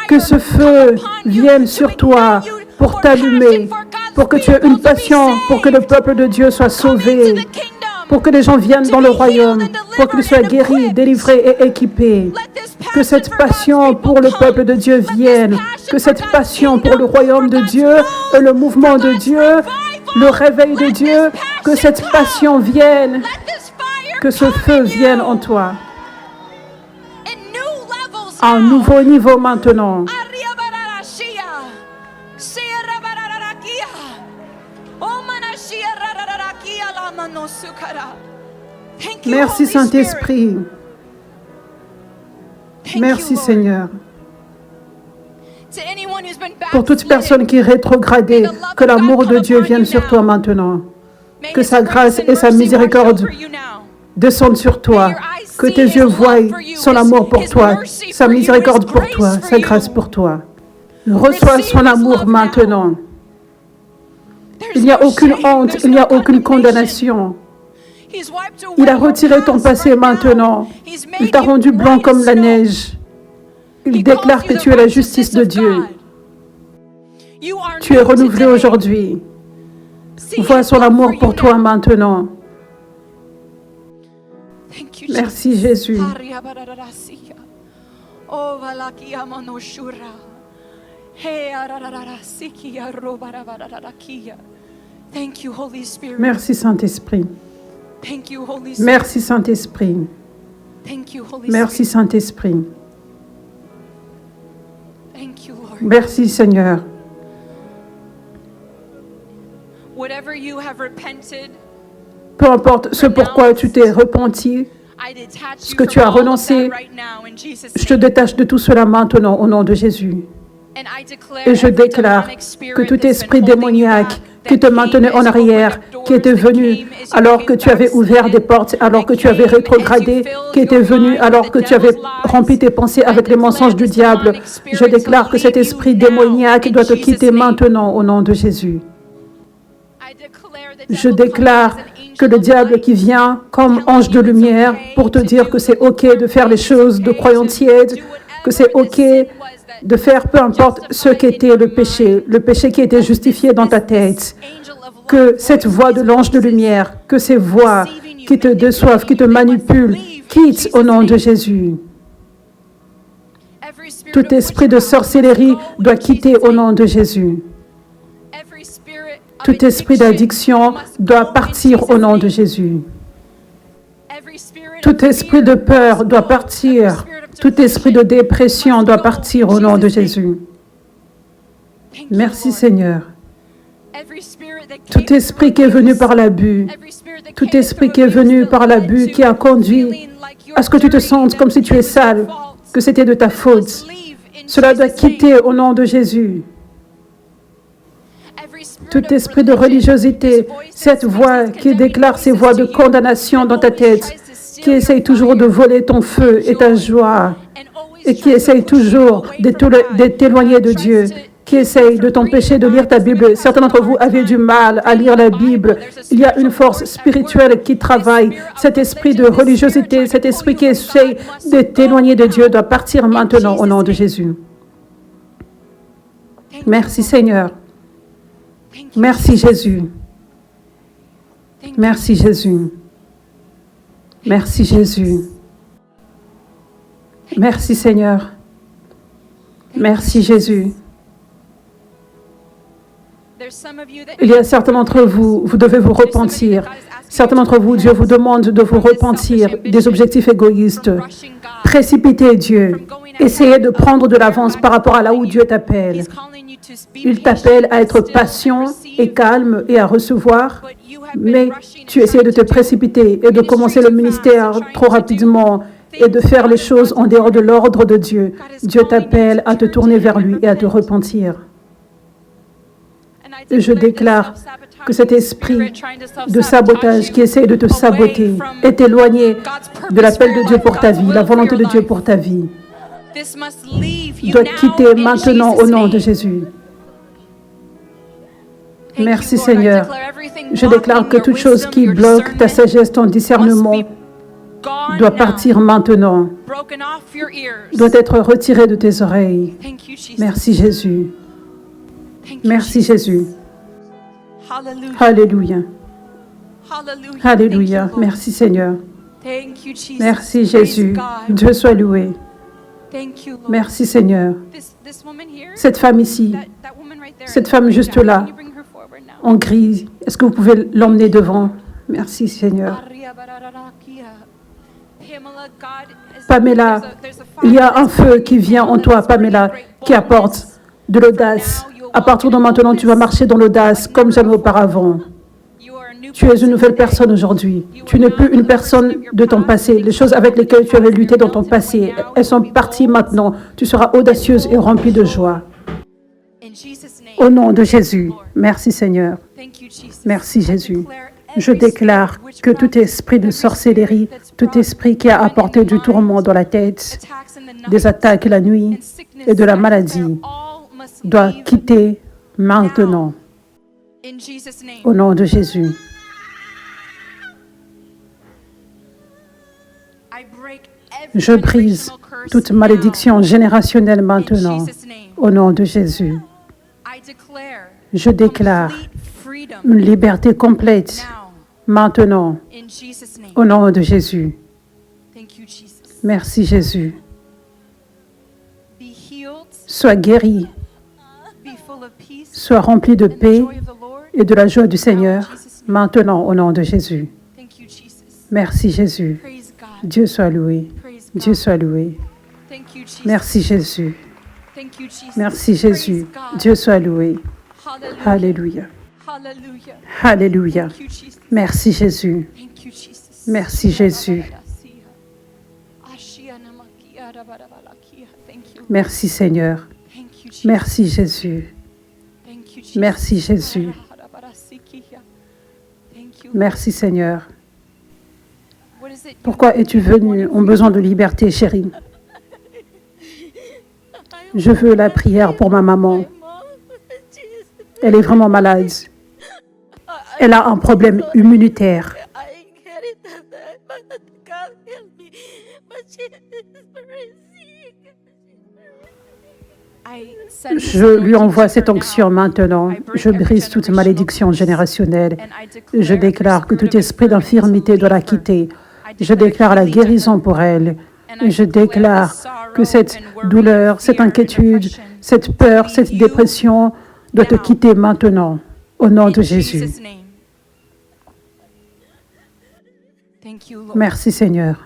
Que ce feu vienne sur toi pour t'allumer, pour que tu aies une passion, pour que le peuple de Dieu soit sauvé, pour que les gens viennent dans le royaume, pour qu'ils soient guéris, délivrés et équipés. Que cette passion pour le peuple de Dieu vienne, que cette passion pour le royaume de Dieu, et le mouvement de Dieu, le réveil de Dieu, que cette passion vienne, que ce feu vienne en toi. À un nouveau niveau maintenant. Merci Saint-Esprit. Merci Seigneur. Pour toute personne qui est rétrogradée, que l'amour de Dieu vienne sur toi maintenant. Que sa grâce et sa miséricorde descendent sur toi. Que tes yeux voient son amour pour toi, sa miséricorde pour toi, sa grâce pour toi. Reçois son amour maintenant. Il n'y a aucune honte, il n'y a aucune condamnation. Il a retiré ton passé maintenant. Il t'a rendu blanc comme la neige. Il déclare que tu es la justice de Dieu. Tu es renouvelé aujourd'hui. Vois son amour pour toi maintenant. Merci Jésus. Merci Saint-Esprit. Merci Saint-Esprit. Merci Saint-Esprit. Merci Seigneur. Peu importe ce pourquoi tu t'es repenti, ce que tu as renoncé, je te détache de tout cela maintenant au nom de Jésus. Et je déclare que tout esprit démoniaque qui te maintenait en arrière, qui était venu alors que tu avais ouvert des portes, alors que tu avais rétrogradé, qui était venu alors que tu avais rempli tes pensées avec les mensonges du diable, je déclare que cet esprit démoniaque doit te quitter maintenant au nom de Jésus. Je déclare que le diable qui vient comme ange de lumière pour te dire que c'est OK de faire les choses de croyants tièdes, que c'est OK de faire peu importe ce qu'était le péché qui était justifié dans ta tête, que cette voix de l'ange de lumière, que ces voix qui te déçoivent, qui te manipulent, quitte au nom de Jésus. Tout esprit de sorcellerie doit quitter au nom de Jésus. Tout esprit d'addiction doit partir au nom de Jésus. Tout esprit de peur doit partir. Tout esprit de dépression doit partir au nom de Jésus. Merci Seigneur. Tout esprit qui est venu par l'abus, tout esprit qui est venu par l'abus, qui a conduit à ce que tu te sentes comme si tu es sale, que c'était de ta faute, cela doit quitter au nom de Jésus. Tout esprit de religiosité, cette voix qui déclare ces voix de condamnation dans ta tête, qui essaye toujours de voler ton feu et ta joie, et qui essaye toujours de t'éloigner de Dieu, qui essaye de t'empêcher de lire ta Bible. Certains d'entre vous avaient du mal à lire la Bible. Il y a une force spirituelle qui travaille. Cet esprit de religiosité, cet esprit qui essaye de t'éloigner de Dieu doit partir maintenant au nom de Jésus. Merci Seigneur. Merci Jésus. Merci Jésus. Merci Jésus. Merci Seigneur. Merci Jésus. Il y a certains d'entre vous, vous devez vous repentir. Certains d'entre vous, Dieu vous demande de vous repentir des objectifs égoïstes. Précipitez Dieu. Essayez de prendre de l'avance par rapport à là où Dieu t'appelle. Il t'appelle à être patient et calme et à recevoir, mais tu essaies de te précipiter et de commencer le ministère trop rapidement et de faire les choses en dehors de l'ordre de Dieu. Dieu t'appelle à te tourner vers lui et à te repentir. Et je déclare que cet esprit de sabotage qui essaie de te saboter est éloigné de l'appel de Dieu pour ta vie, la volonté de Dieu pour ta vie. Doit quitter maintenant au nom de Jésus. Merci Seigneur. Je déclare que toute chose qui bloque ta sagesse, ton discernement, doit partir maintenant, doit être retiré de tes oreilles. Merci Jésus. Merci Jésus. Alléluia. Alléluia. Merci Seigneur. Merci Jésus. Dieu soit loué. Merci Seigneur. Cette femme ici, cette femme juste là, en gris, est-ce que vous pouvez l'emmener devant? Merci Seigneur. Pamela, il y a un feu qui vient en toi, Pamela, qui apporte de l'audace. À partir de maintenant, tu vas marcher dans l'audace comme jamais auparavant. Tu es une nouvelle personne aujourd'hui. Tu n'es plus une personne de ton passé. Les choses avec lesquelles tu avais lutté dans ton passé, elles sont parties maintenant. Tu seras audacieuse et remplie de joie. Au nom de Jésus, merci Seigneur. Merci Jésus. Je déclare que tout esprit de sorcellerie, tout esprit qui a apporté du tourment dans la tête, des attaques la nuit et de la maladie, doit quitter maintenant. Au nom de Jésus. Je brise toute malédiction générationnelle maintenant. Au nom de Jésus. Je déclare une liberté complète maintenant. Au nom de Jésus. Merci Jésus. Sois guéri. Sois rempli de paix et de la joie du Seigneur maintenant au nom de Jésus. Merci Jésus. Dieu soit loué. Dieu soit loué. Merci Jésus. Merci Jésus. Dieu soit loué. Alléluia. Alléluia. Merci Jésus. Merci Jésus. Merci Seigneur. Merci Jésus. Merci Jésus. Merci Seigneur. Pourquoi es-tu venu en besoin de liberté, chérie? Je veux la prière pour ma maman. Elle est vraiment malade. Elle a un problème immunitaire. God heal me, but she is very sick. Je lui envoie cette onction maintenant. Je brise toute malédiction générationnelle. Je déclare que tout esprit d'infirmité doit la quitter. Je déclare la guérison pour elle. Je déclare que cette douleur, cette inquiétude, cette peur, cette dépression doit te quitter maintenant, au nom de Jésus. Merci Seigneur.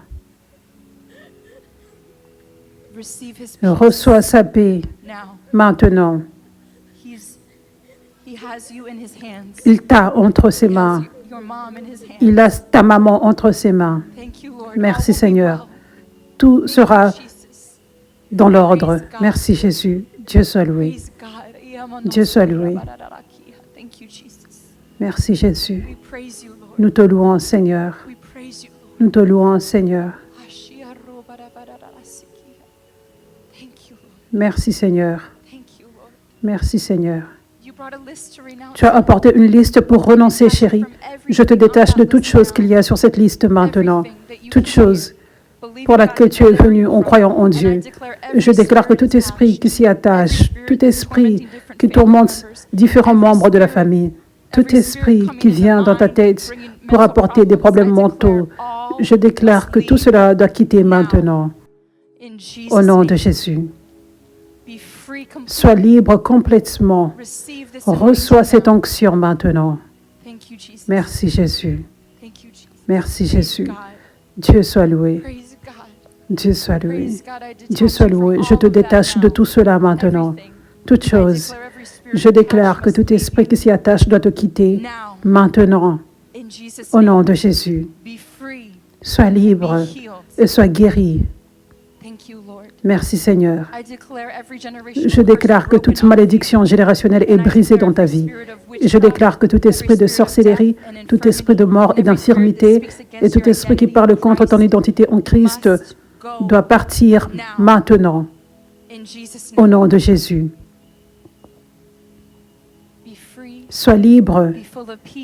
Reçois sa paix maintenant. Il t'a entre ses mains. Il a ta maman entre ses mains. Merci Seigneur. Tout sera dans l'ordre. Merci Jésus. Dieu soit loué. Dieu soit loué. Merci Jésus. Nous te louons Seigneur. Nous te louons Seigneur. Merci Seigneur. Merci Seigneur. Tu as apporté une liste pour renoncer, chérie. Je te détache de toute chose qu'il y a sur cette liste maintenant. Toute chose pour laquelle tu es venu en croyant en Dieu. Je déclare que tout esprit qui s'y attache, tout esprit qui tourmente différents membres de la famille, tout esprit qui vient dans ta tête pour apporter des problèmes mentaux, je déclare que tout cela doit quitter maintenant. Au nom de Jésus. Sois libre complètement. Reçois cette onction maintenant. Merci Jésus. Merci Jésus. Dieu soit loué. Dieu soit loué. Dieu soit loué. Je te détache de tout cela maintenant. Toute chose. Je déclare que tout esprit qui s'y attache doit te quitter maintenant. Au nom de Jésus. Sois libre et sois guéri. Merci Seigneur. Je déclare que toute malédiction générationnelle est brisée dans ta vie. Je déclare que tout esprit de sorcellerie, tout esprit de mort et d'infirmité et tout esprit qui parle contre ton identité en Christ doit partir maintenant. Au nom de Jésus. Sois libre,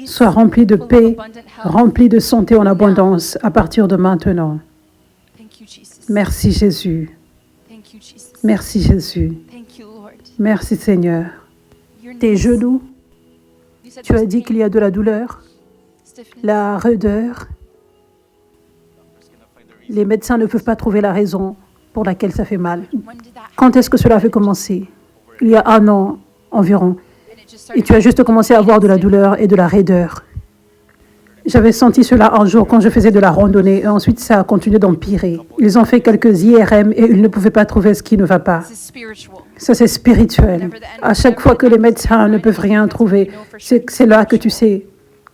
sois rempli de paix, rempli de santé en abondance à partir de maintenant. Merci Jésus. Merci Jésus. Merci Seigneur. Tes genoux, tu as dit qu'il y a de la douleur, la raideur. Les médecins ne peuvent pas trouver la raison pour laquelle ça fait mal. Quand est-ce que cela avait commencé? Il y a 1 an environ. Et tu as juste commencé à avoir de la douleur et de la raideur. J'avais senti cela un jour quand je faisais de la randonnée et ensuite ça a continué d'empirer. Ils ont fait quelques IRM et ils ne pouvaient pas trouver ce qui ne va pas. Ça, c'est spirituel. À chaque fois que les médecins ne peuvent rien trouver, c'est là que tu sais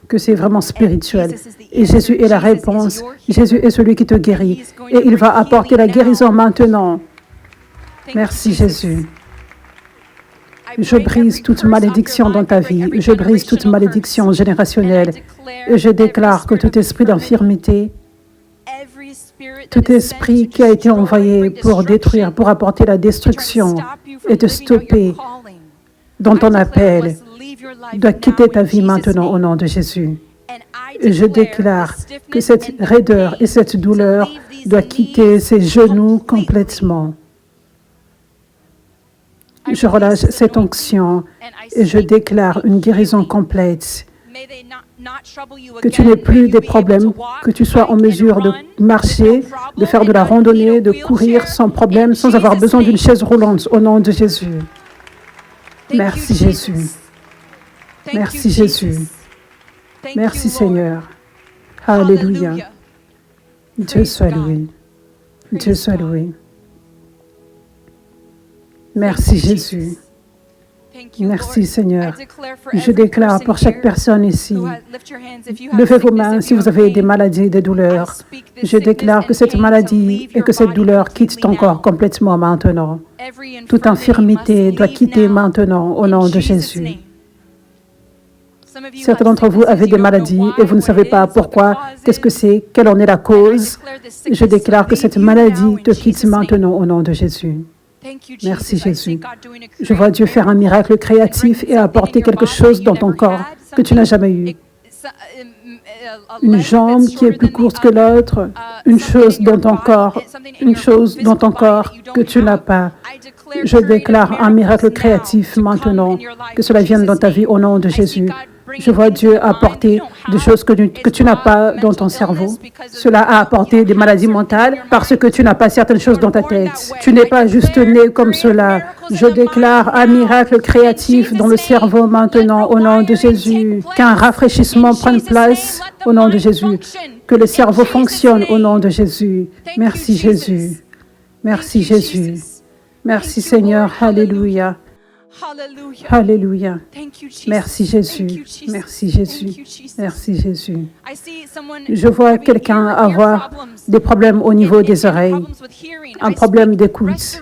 que c'est vraiment spirituel. Et Jésus est la réponse. Jésus est celui qui te guérit. Et il va apporter la guérison maintenant. Merci Jésus. Je brise toute malédiction dans ta vie. Je brise toute malédiction générationnelle. Et je déclare que tout esprit d'infirmité, tout esprit qui a été envoyé pour détruire, pour apporter la destruction et te stopper dans ton appel, doit quitter ta vie maintenant au nom de Jésus. Et je déclare que cette raideur et cette douleur doivent quitter ses genoux complètement. Je relâche cette onction et je déclare une guérison complète. Que tu n'aies plus des problèmes, que tu sois en mesure de marcher, de faire de la randonnée, de courir sans problème, sans avoir besoin d'une chaise roulante, au nom de Jésus. Merci Jésus. Merci Jésus. Merci Seigneur. Alléluia. Dieu soit loué. Dieu soit loué. Merci Jésus. Merci Seigneur. Je déclare pour chaque personne ici, levez vos mains si vous avez des maladies, des douleurs. Je déclare que cette maladie et que cette douleur quittent ton corps complètement maintenant. Toute infirmité doit quitter maintenant au nom de Jésus. Certains d'entre vous avez des maladies et vous ne savez pas pourquoi, qu'est-ce que c'est, quelle en est la cause. Je déclare que cette maladie te quitte maintenant au nom de Jésus. Merci Jésus. Je vois Dieu faire un miracle créatif et apporter quelque chose dans ton corps que tu n'as jamais eu. une jambe qui est plus courte que l'autre, une chose dans ton corps, une chose dans ton corps que tu n'as pas. Je déclare un miracle créatif maintenant, que cela vienne dans ta vie au nom de Jésus. Je vois Dieu apporter des choses que tu n'as pas dans ton cerveau. Cela a apporté des maladies mentales parce que tu n'as pas certaines choses dans ta tête. Tu n'es pas juste né comme cela. Je déclare un miracle créatif dans le cerveau maintenant au nom de Jésus. Qu'un rafraîchissement prenne place au nom de Jésus. Que le cerveau fonctionne au nom de Jésus. Merci Jésus. Merci Jésus. Merci Seigneur. Alléluia. Alléluia. Merci Jésus. Merci Jésus. Merci Jésus. Je vois quelqu'un avoir des problèmes au niveau des oreilles, un problème d'écoute.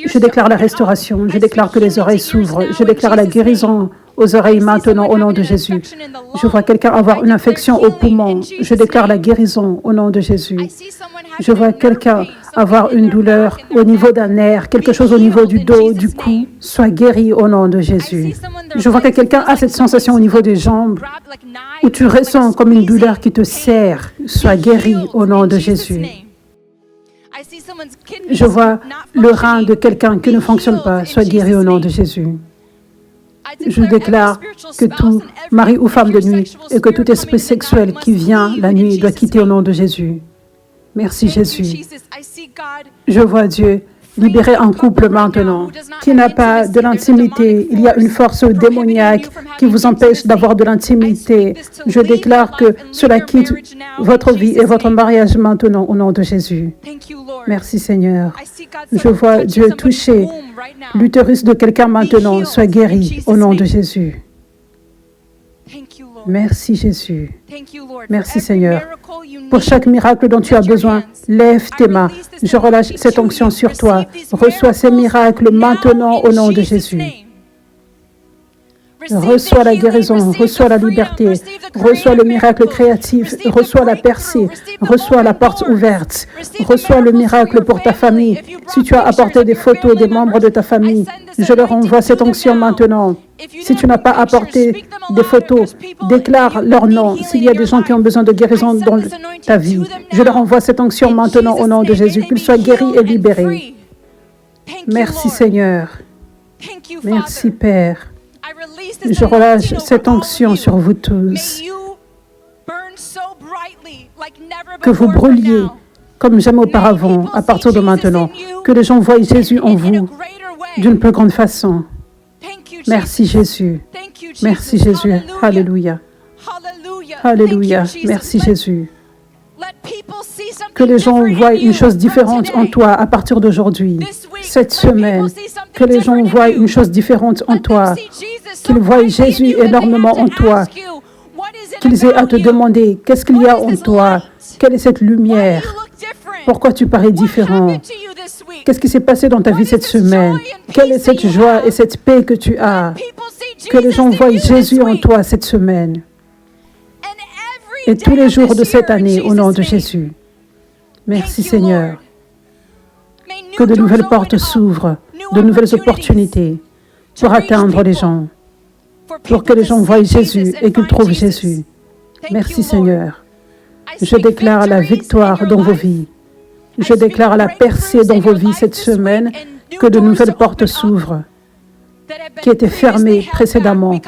Je déclare la restauration. Je déclare que les oreilles s'ouvrent. Je déclare la guérison aux oreilles maintenant au nom de Jésus. Je vois quelqu'un avoir une infection au poumon. Je déclare la guérison au nom de Jésus. Je vois quelqu'un avoir une douleur au niveau d'un nerf, quelque chose au niveau du dos, du cou, soit guéri au nom de Jésus. Je vois que quelqu'un a cette sensation au niveau des jambes, où tu ressens comme une douleur qui te serre, soit guéri au nom de Jésus. Je vois le rein de quelqu'un qui ne fonctionne pas, soit guéri au nom de Jésus. Je déclare que tout mari ou femme de nuit et que tout esprit sexuel qui vient la nuit doit quitter au nom de Jésus. Merci Jésus. Je vois Dieu libérer un couple maintenant qui n'a pas de l'intimité. Il y a une force démoniaque qui vous empêche d'avoir de l'intimité. Je déclare que cela quitte votre vie et votre mariage maintenant au nom de Jésus. Merci Seigneur. Je vois Dieu toucher l'utérus de quelqu'un maintenant. Soit guéri au nom de Jésus. Merci Jésus. Merci Seigneur. Pour chaque miracle dont tu as besoin, lève tes mains. Je relâche cette onction sur toi. Reçois ces miracles maintenant au nom de Jésus. Reçois la guérison, reçois la liberté, reçois le miracle créatif, reçois la percée, reçois la porte ouverte, reçois le miracle pour ta famille. Si tu as apporté des photos des membres de ta famille, je leur envoie cette onction maintenant. Si tu n'as pas apporté des photos, déclare leur nom. S'il y a des gens qui ont besoin de guérison dans ta vie, je leur envoie cette onction maintenant au nom de Jésus, qu'ils soient guéris et libérés. Merci Seigneur. Merci Père. Je relâche cette onction sur vous tous. Que vous brûliez comme jamais auparavant à partir de maintenant. Que les gens voient Jésus en vous d'une plus grande façon. Merci Jésus. Merci Jésus. Alléluia. Alléluia. Merci Jésus. Que les gens voient une chose différente en toi à partir d'aujourd'hui, cette semaine. Que les gens voient une chose différente en toi. Qu'ils voient Jésus énormément en toi. Qu'ils aient à te demander, qu'est-ce qu'il y a en toi? Quelle est cette lumière? Pourquoi tu parais différent? Qu'est-ce qui s'est passé dans ta vie cette semaine? Quelle est cette joie et cette paix que tu as? Que les gens voient Jésus en toi cette semaine. Et tous les jours de cette année, au nom de Jésus. Merci Seigneur. Que de nouvelles portes s'ouvrent, de nouvelles opportunités pour atteindre les gens, pour que les gens voient Jésus et qu'ils trouvent Jésus. Merci Seigneur. Je déclare la victoire dans vos vies. Je déclare la percée dans vos vies cette semaine, que de nouvelles portes s'ouvrent, qui étaient fermées précédemment.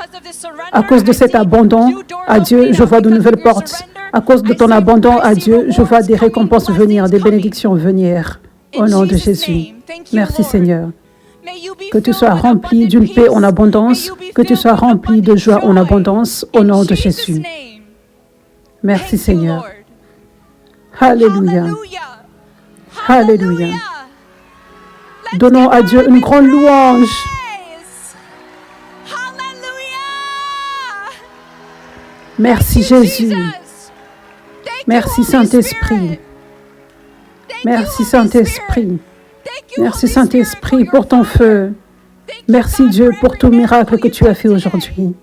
À cause de cet abandon à Dieu, je vois de nouvelles portes. À cause de ton abandon à Dieu, je vois des récompenses venir, des bénédictions venir. Au nom de Jésus. Merci Seigneur. Que tu sois rempli d'une paix en abondance, que tu sois rempli de joie en abondance, au nom de Jésus. Merci Seigneur. Alléluia. Alléluia. Donnons à Dieu une grande louange. Merci Jésus. Merci Saint-Esprit. Merci Saint-Esprit. Merci Saint-Esprit pour ton feu. Merci Dieu pour tout miracle que tu as fait aujourd'hui.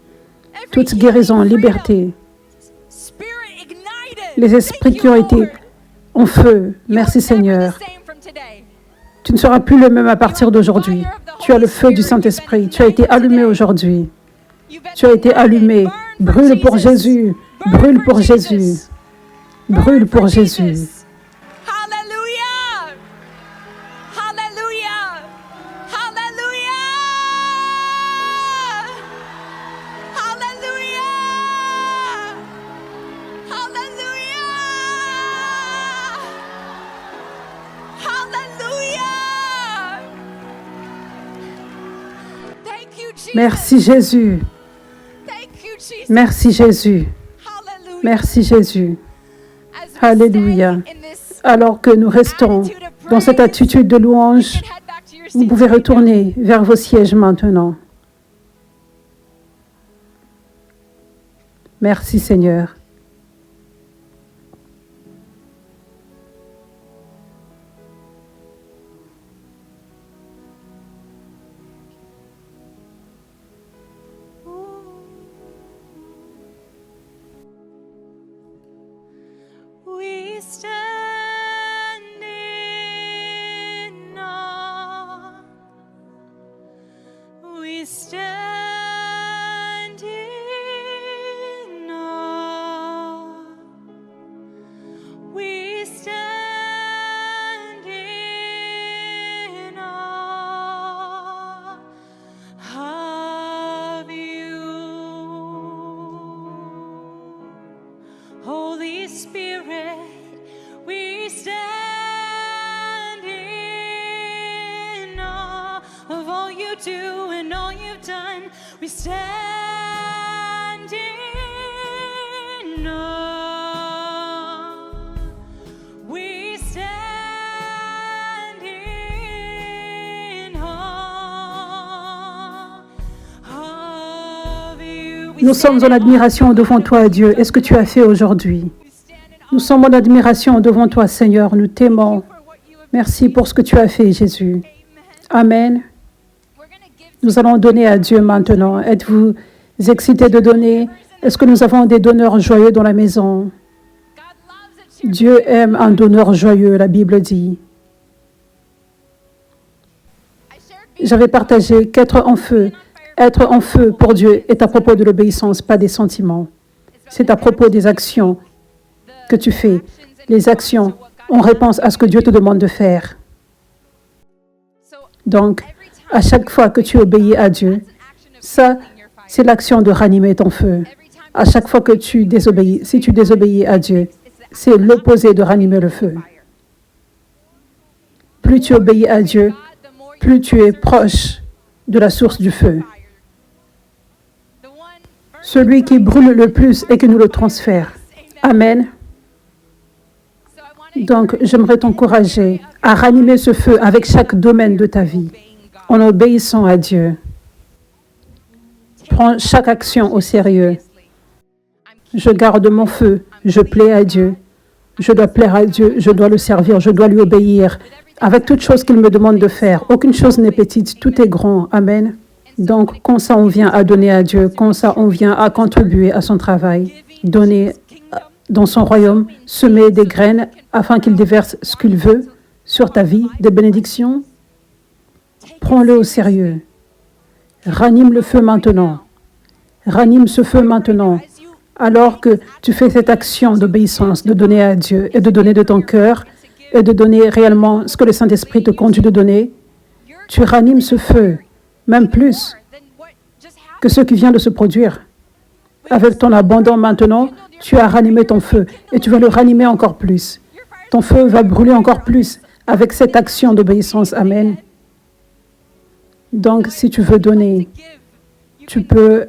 Toute guérison, liberté. Les esprits qui ont été en feu. Merci Seigneur. Tu ne seras plus le même à partir d'aujourd'hui. Tu as le feu du Saint-Esprit. Tu as été allumé aujourd'hui. Tu as été allumé. Brûle pour Jésus. Brûle pour Jésus. Brûle pour Jésus. Hallelujah. Hallelujah. Hallelujah. Hallelujah. Hallelujah. Hallelujah. Thank you, Jesus. Merci Jésus. Thank you, Jesus. Merci Jésus. Hallelujah. Merci Jésus. As we Alléluia. stay in this Alors que nous restons dans cette attitude de louange, you can head back to your vous seats pouvez right now. retourner vers vos sièges maintenant. Merci Seigneur. We stand in awe. We stand in awe. We stand in awe of you. Holy Spirit, we stand in awe of all you do and all you've done. We stand in awe. We stand in awe of you. Nous sommes en admiration devant toi, Dieu, et ce que tu as fait aujourd'hui. Nous sommes en admiration devant toi, Seigneur. Nous t'aimons. Merci pour ce que tu as fait, Jésus. Amen. Nous allons donner à Dieu maintenant. Êtes-vous excités de donner? Est-ce que nous avons des donneurs joyeux dans la maison? Dieu aime un donneur joyeux, la Bible dit. J'avais partagé qu'être en feu. Être en feu pour Dieu est à propos de l'obéissance, pas des sentiments. C'est à propos des actions que tu fais. Les actions en réponse à ce que Dieu te demande de faire. Donc, à chaque fois que tu obéis à Dieu, ça, c'est l'action de ranimer ton feu. À chaque fois que tu désobéis, si tu désobéis à Dieu, c'est l'opposé de ranimer le feu. Plus tu obéis à Dieu, plus tu es proche de la source du feu. Celui qui brûle le plus et qui nous le transfère. Amen. Donc, j'aimerais t'encourager à ranimer ce feu avec chaque domaine de ta vie, en obéissant à Dieu. Prends chaque action au sérieux. Je garde mon feu, je plais à Dieu. Je dois plaire à Dieu, je dois le servir, je dois lui obéir. Avec toute chose qu'il me demande de faire. Aucune chose n'est petite, tout est grand. Amen. Donc, quand ça on vient à donner à Dieu, quand ça on vient à contribuer à son travail, donner dans son royaume, semer des graines afin qu'il déverse ce qu'il veut sur ta vie, des bénédictions, prends-le au sérieux. Ranime le feu maintenant. Ranime ce feu maintenant. Alors que tu fais cette action d'obéissance, de donner à Dieu et de donner de ton cœur et de donner réellement ce que le Saint-Esprit te conduit de donner, tu ranimes ce feu, même plus que ce qui vient de se produire. Avec ton abandon maintenant, tu as ranimé ton feu et tu vas le ranimer encore plus. Ton feu va brûler encore plus avec cette action d'obéissance. Amen. Donc, si tu veux donner, tu peux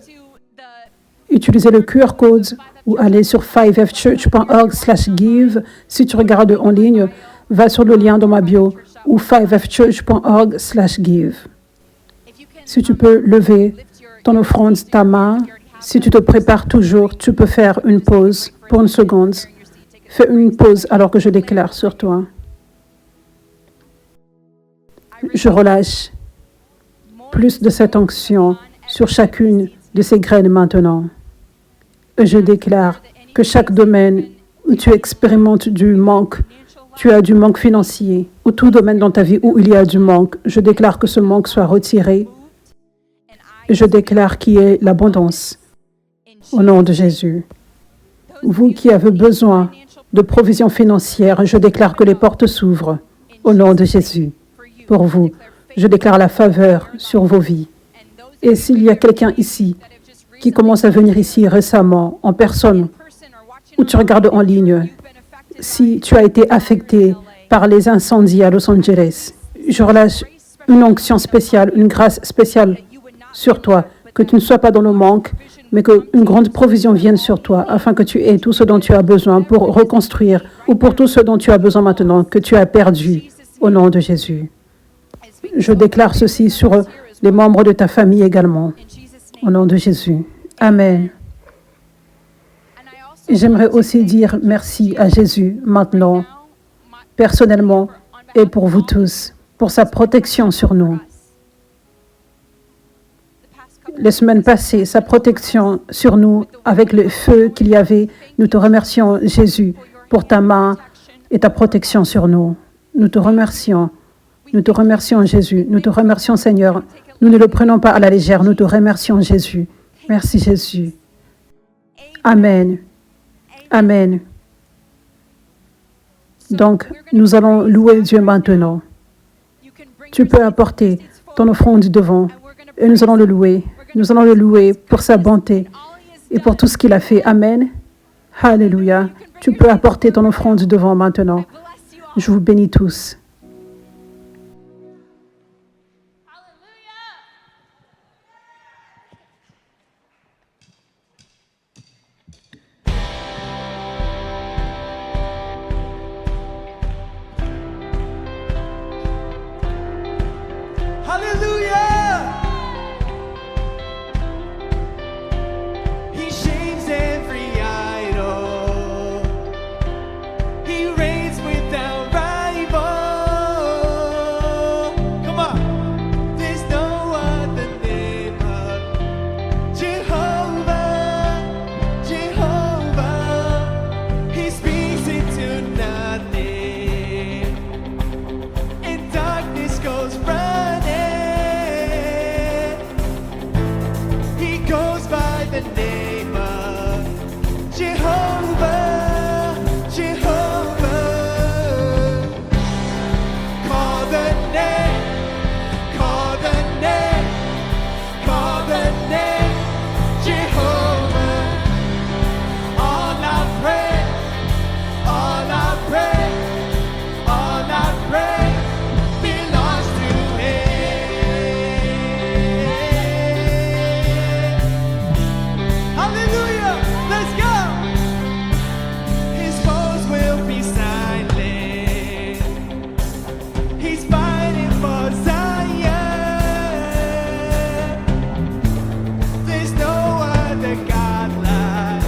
utiliser le QR code ou aller sur 5fchurch.org/give. Si tu regardes en ligne, va sur le lien dans ma bio ou 5fchurch.org/give. Si tu peux lever ton offrande, ta main, si tu te prépares toujours, tu peux faire une pause pour une seconde. Fais une pause alors que je déclare sur toi. Je relâche plus de cette onction sur chacune de ces graines maintenant. Et je déclare que chaque domaine où tu expérimentes du manque, tu as du manque financier, ou tout domaine dans ta vie où il y a du manque, je déclare que ce manque soit retiré. Et je déclare qu'il y ait l'abondance. Au nom de Jésus. Vous qui avez besoin de provisions financières, je déclare que les portes s'ouvrent au nom de Jésus. Pour vous, je déclare la faveur sur vos vies. Et s'il y a quelqu'un ici qui commence à venir ici récemment, en personne, ou tu regardes en ligne, si tu as été affecté par les incendies à Los Angeles, je relâche une onction spéciale, une grâce spéciale sur toi, que tu ne sois pas dans le manque, mais qu'une grande provision vienne sur toi, afin que tu aies tout ce dont tu as besoin pour reconstruire, ou pour tout ce dont tu as besoin maintenant, que tu as perdu, au nom de Jésus. Je déclare ceci sur les membres de ta famille également, au nom de Jésus. Amen. Et j'aimerais aussi dire merci à Jésus maintenant, personnellement, et pour vous tous, pour sa protection sur nous. Les semaines passées, sa protection sur nous, avec le feu qu'il y avait, nous te remercions, Jésus, pour ta main et ta protection sur nous. Nous te remercions. Nous te remercions, Jésus. Nous te remercions, Seigneur. Nous ne le prenons pas à la légère. Nous te remercions, Jésus. Merci, Jésus. Amen. Amen. Donc, nous allons louer Dieu maintenant. Tu peux apporter ton offrande devant et nous allons le louer. Nous allons le louer pour sa bonté et pour tout ce qu'il a fait. Amen. Alléluia. Tu peux apporter ton offrande devant maintenant. Je vous bénis tous. He shames every idol. He reigns without rival. Come on. There's no other name but Jehovah, Jehovah. He speaks into nothing, and darkness goes running. He goes by the name of Jehovah, Jehovah. Call the name, call the name, call the name, Jehovah. All I pray, all I pray, all I pray belongs to Him. Hallelujah! Let's go! His foes will be silent. He's fighting for Zion. There's no other God like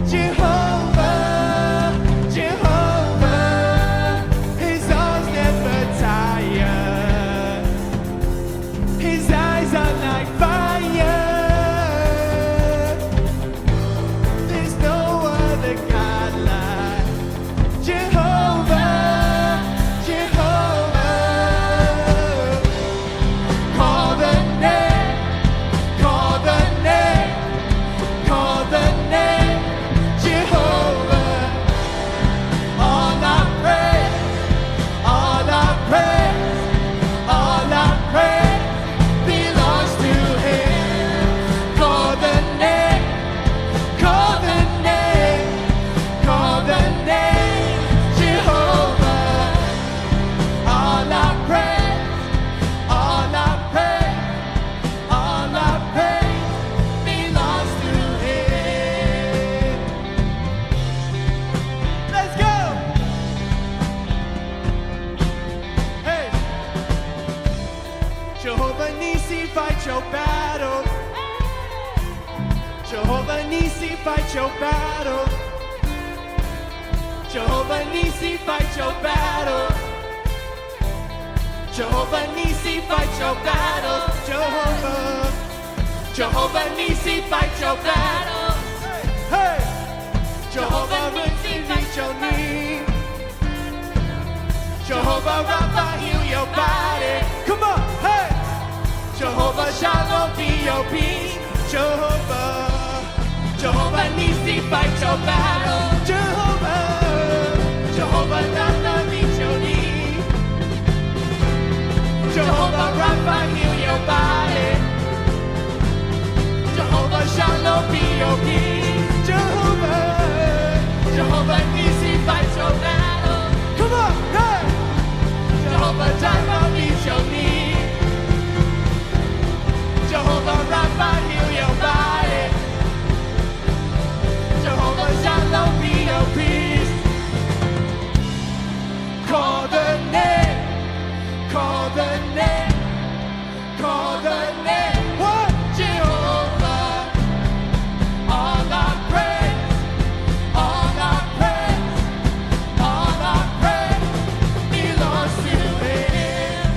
Jehovah, Jehovah. His arms never tire. His eyes are like fire. There's no other God like Jehovah, Jehovah. Call the name, call the name, call the name, Jehovah. All I pray, all I pray, all I pray belongs to Him. Call the name, call the name, call the name, Jehovah. All I pray, all I pray, all I pray belongs to Him. Let's go! Hey! Jehovah Nissi, fight your battle. Jehovah Nissi, fight your battle. Jehovah Nissi, fight your battle. Jehovah Nissi, fight your battle. Jehovah, Jehovah Nissi, fight your battle. Hey, Jehovah Nissi, meet your need. Jehovah Rapha, heal your body. Come on, hey. Jehovah Shalom, be your peace. Jehovah, Jehovah Nissi, Nisi, fight your battle. Jehovah, Jehovah Rapha, meet your need. Jehovah Rapha, heal your body. Jehovah Shalom, be your peace. Jehovah, Jehovah Nisi, fight your battle. Come on, hey! Jehovah Jireh, meet your need. Jehovah Rapha, heal your body. Jehovah Shalom, be your peace. Call the name, call the name, call the name. What? Jehovah. All our praise, all our praise, all our praise belongs to Him.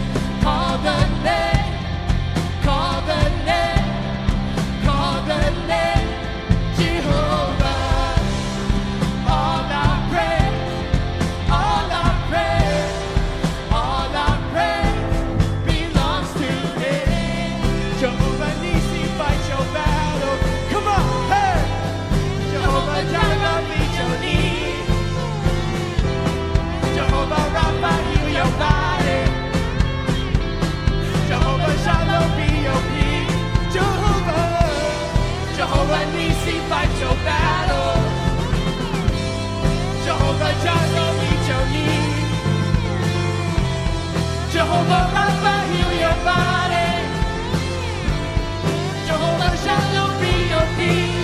Call the name, call the name, call the name, Jehovah. All our praise, all our praise, all our praise belongs to Him. Jehovah Nisi, fight your battle. Come on, hey! Jehovah Jireh, meet your need. Jehovah Rapha, heal your body. Jehovah Shalom, be your peace. Jehovah, Jehovah Nisi, fight your battle. Jehovah Jireh, meet your need. Jehovah Rapha, heal your body. Jehovah Shalom, be your peace.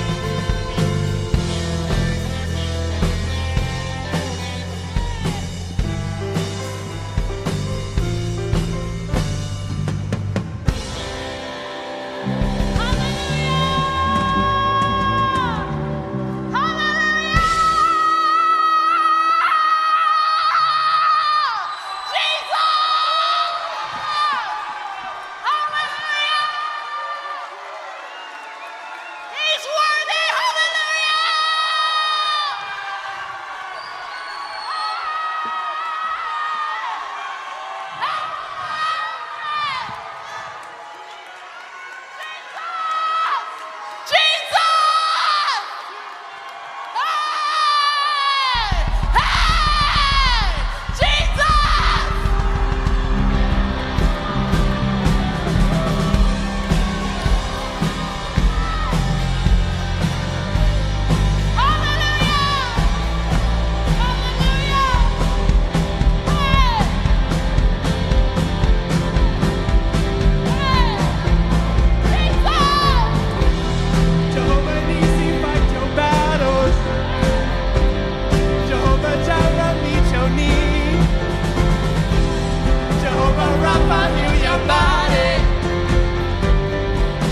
He's worthy. Hallelujah. Jesus! Hey! Hey! Jesus! Jehovah Nisi, fight your battles. Jehovah Jireh, meet your need. Jehovah Rapha, heal your body.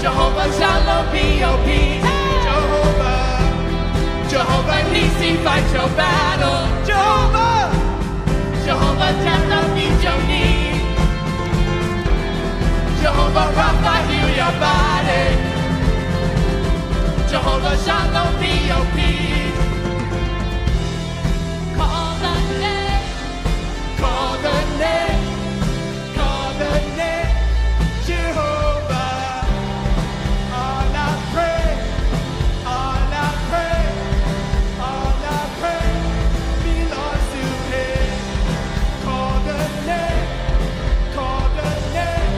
Jehovah Shalom, be your peace. Jehovah, Jehovah Nisi, fight your battle. Jehovah, Jehovah Jireh, meet your need. Jehovah Rapha, heal your body. Jehovah Shalom, be your peace. Call the name, call the name, call the name, Jehovah. All I pray, all I pray, all I pray belongs to Him. Call the name, call the name,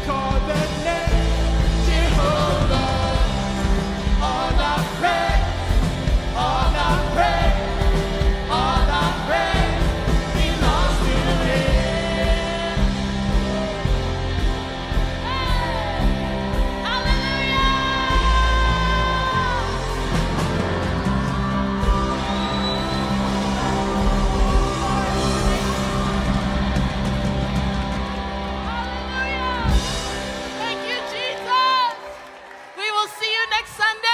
call the name, Jehovah. All I pray, all I pray, all I pray belongs to Him. Thank you, Jesus. We will see you next Sunday.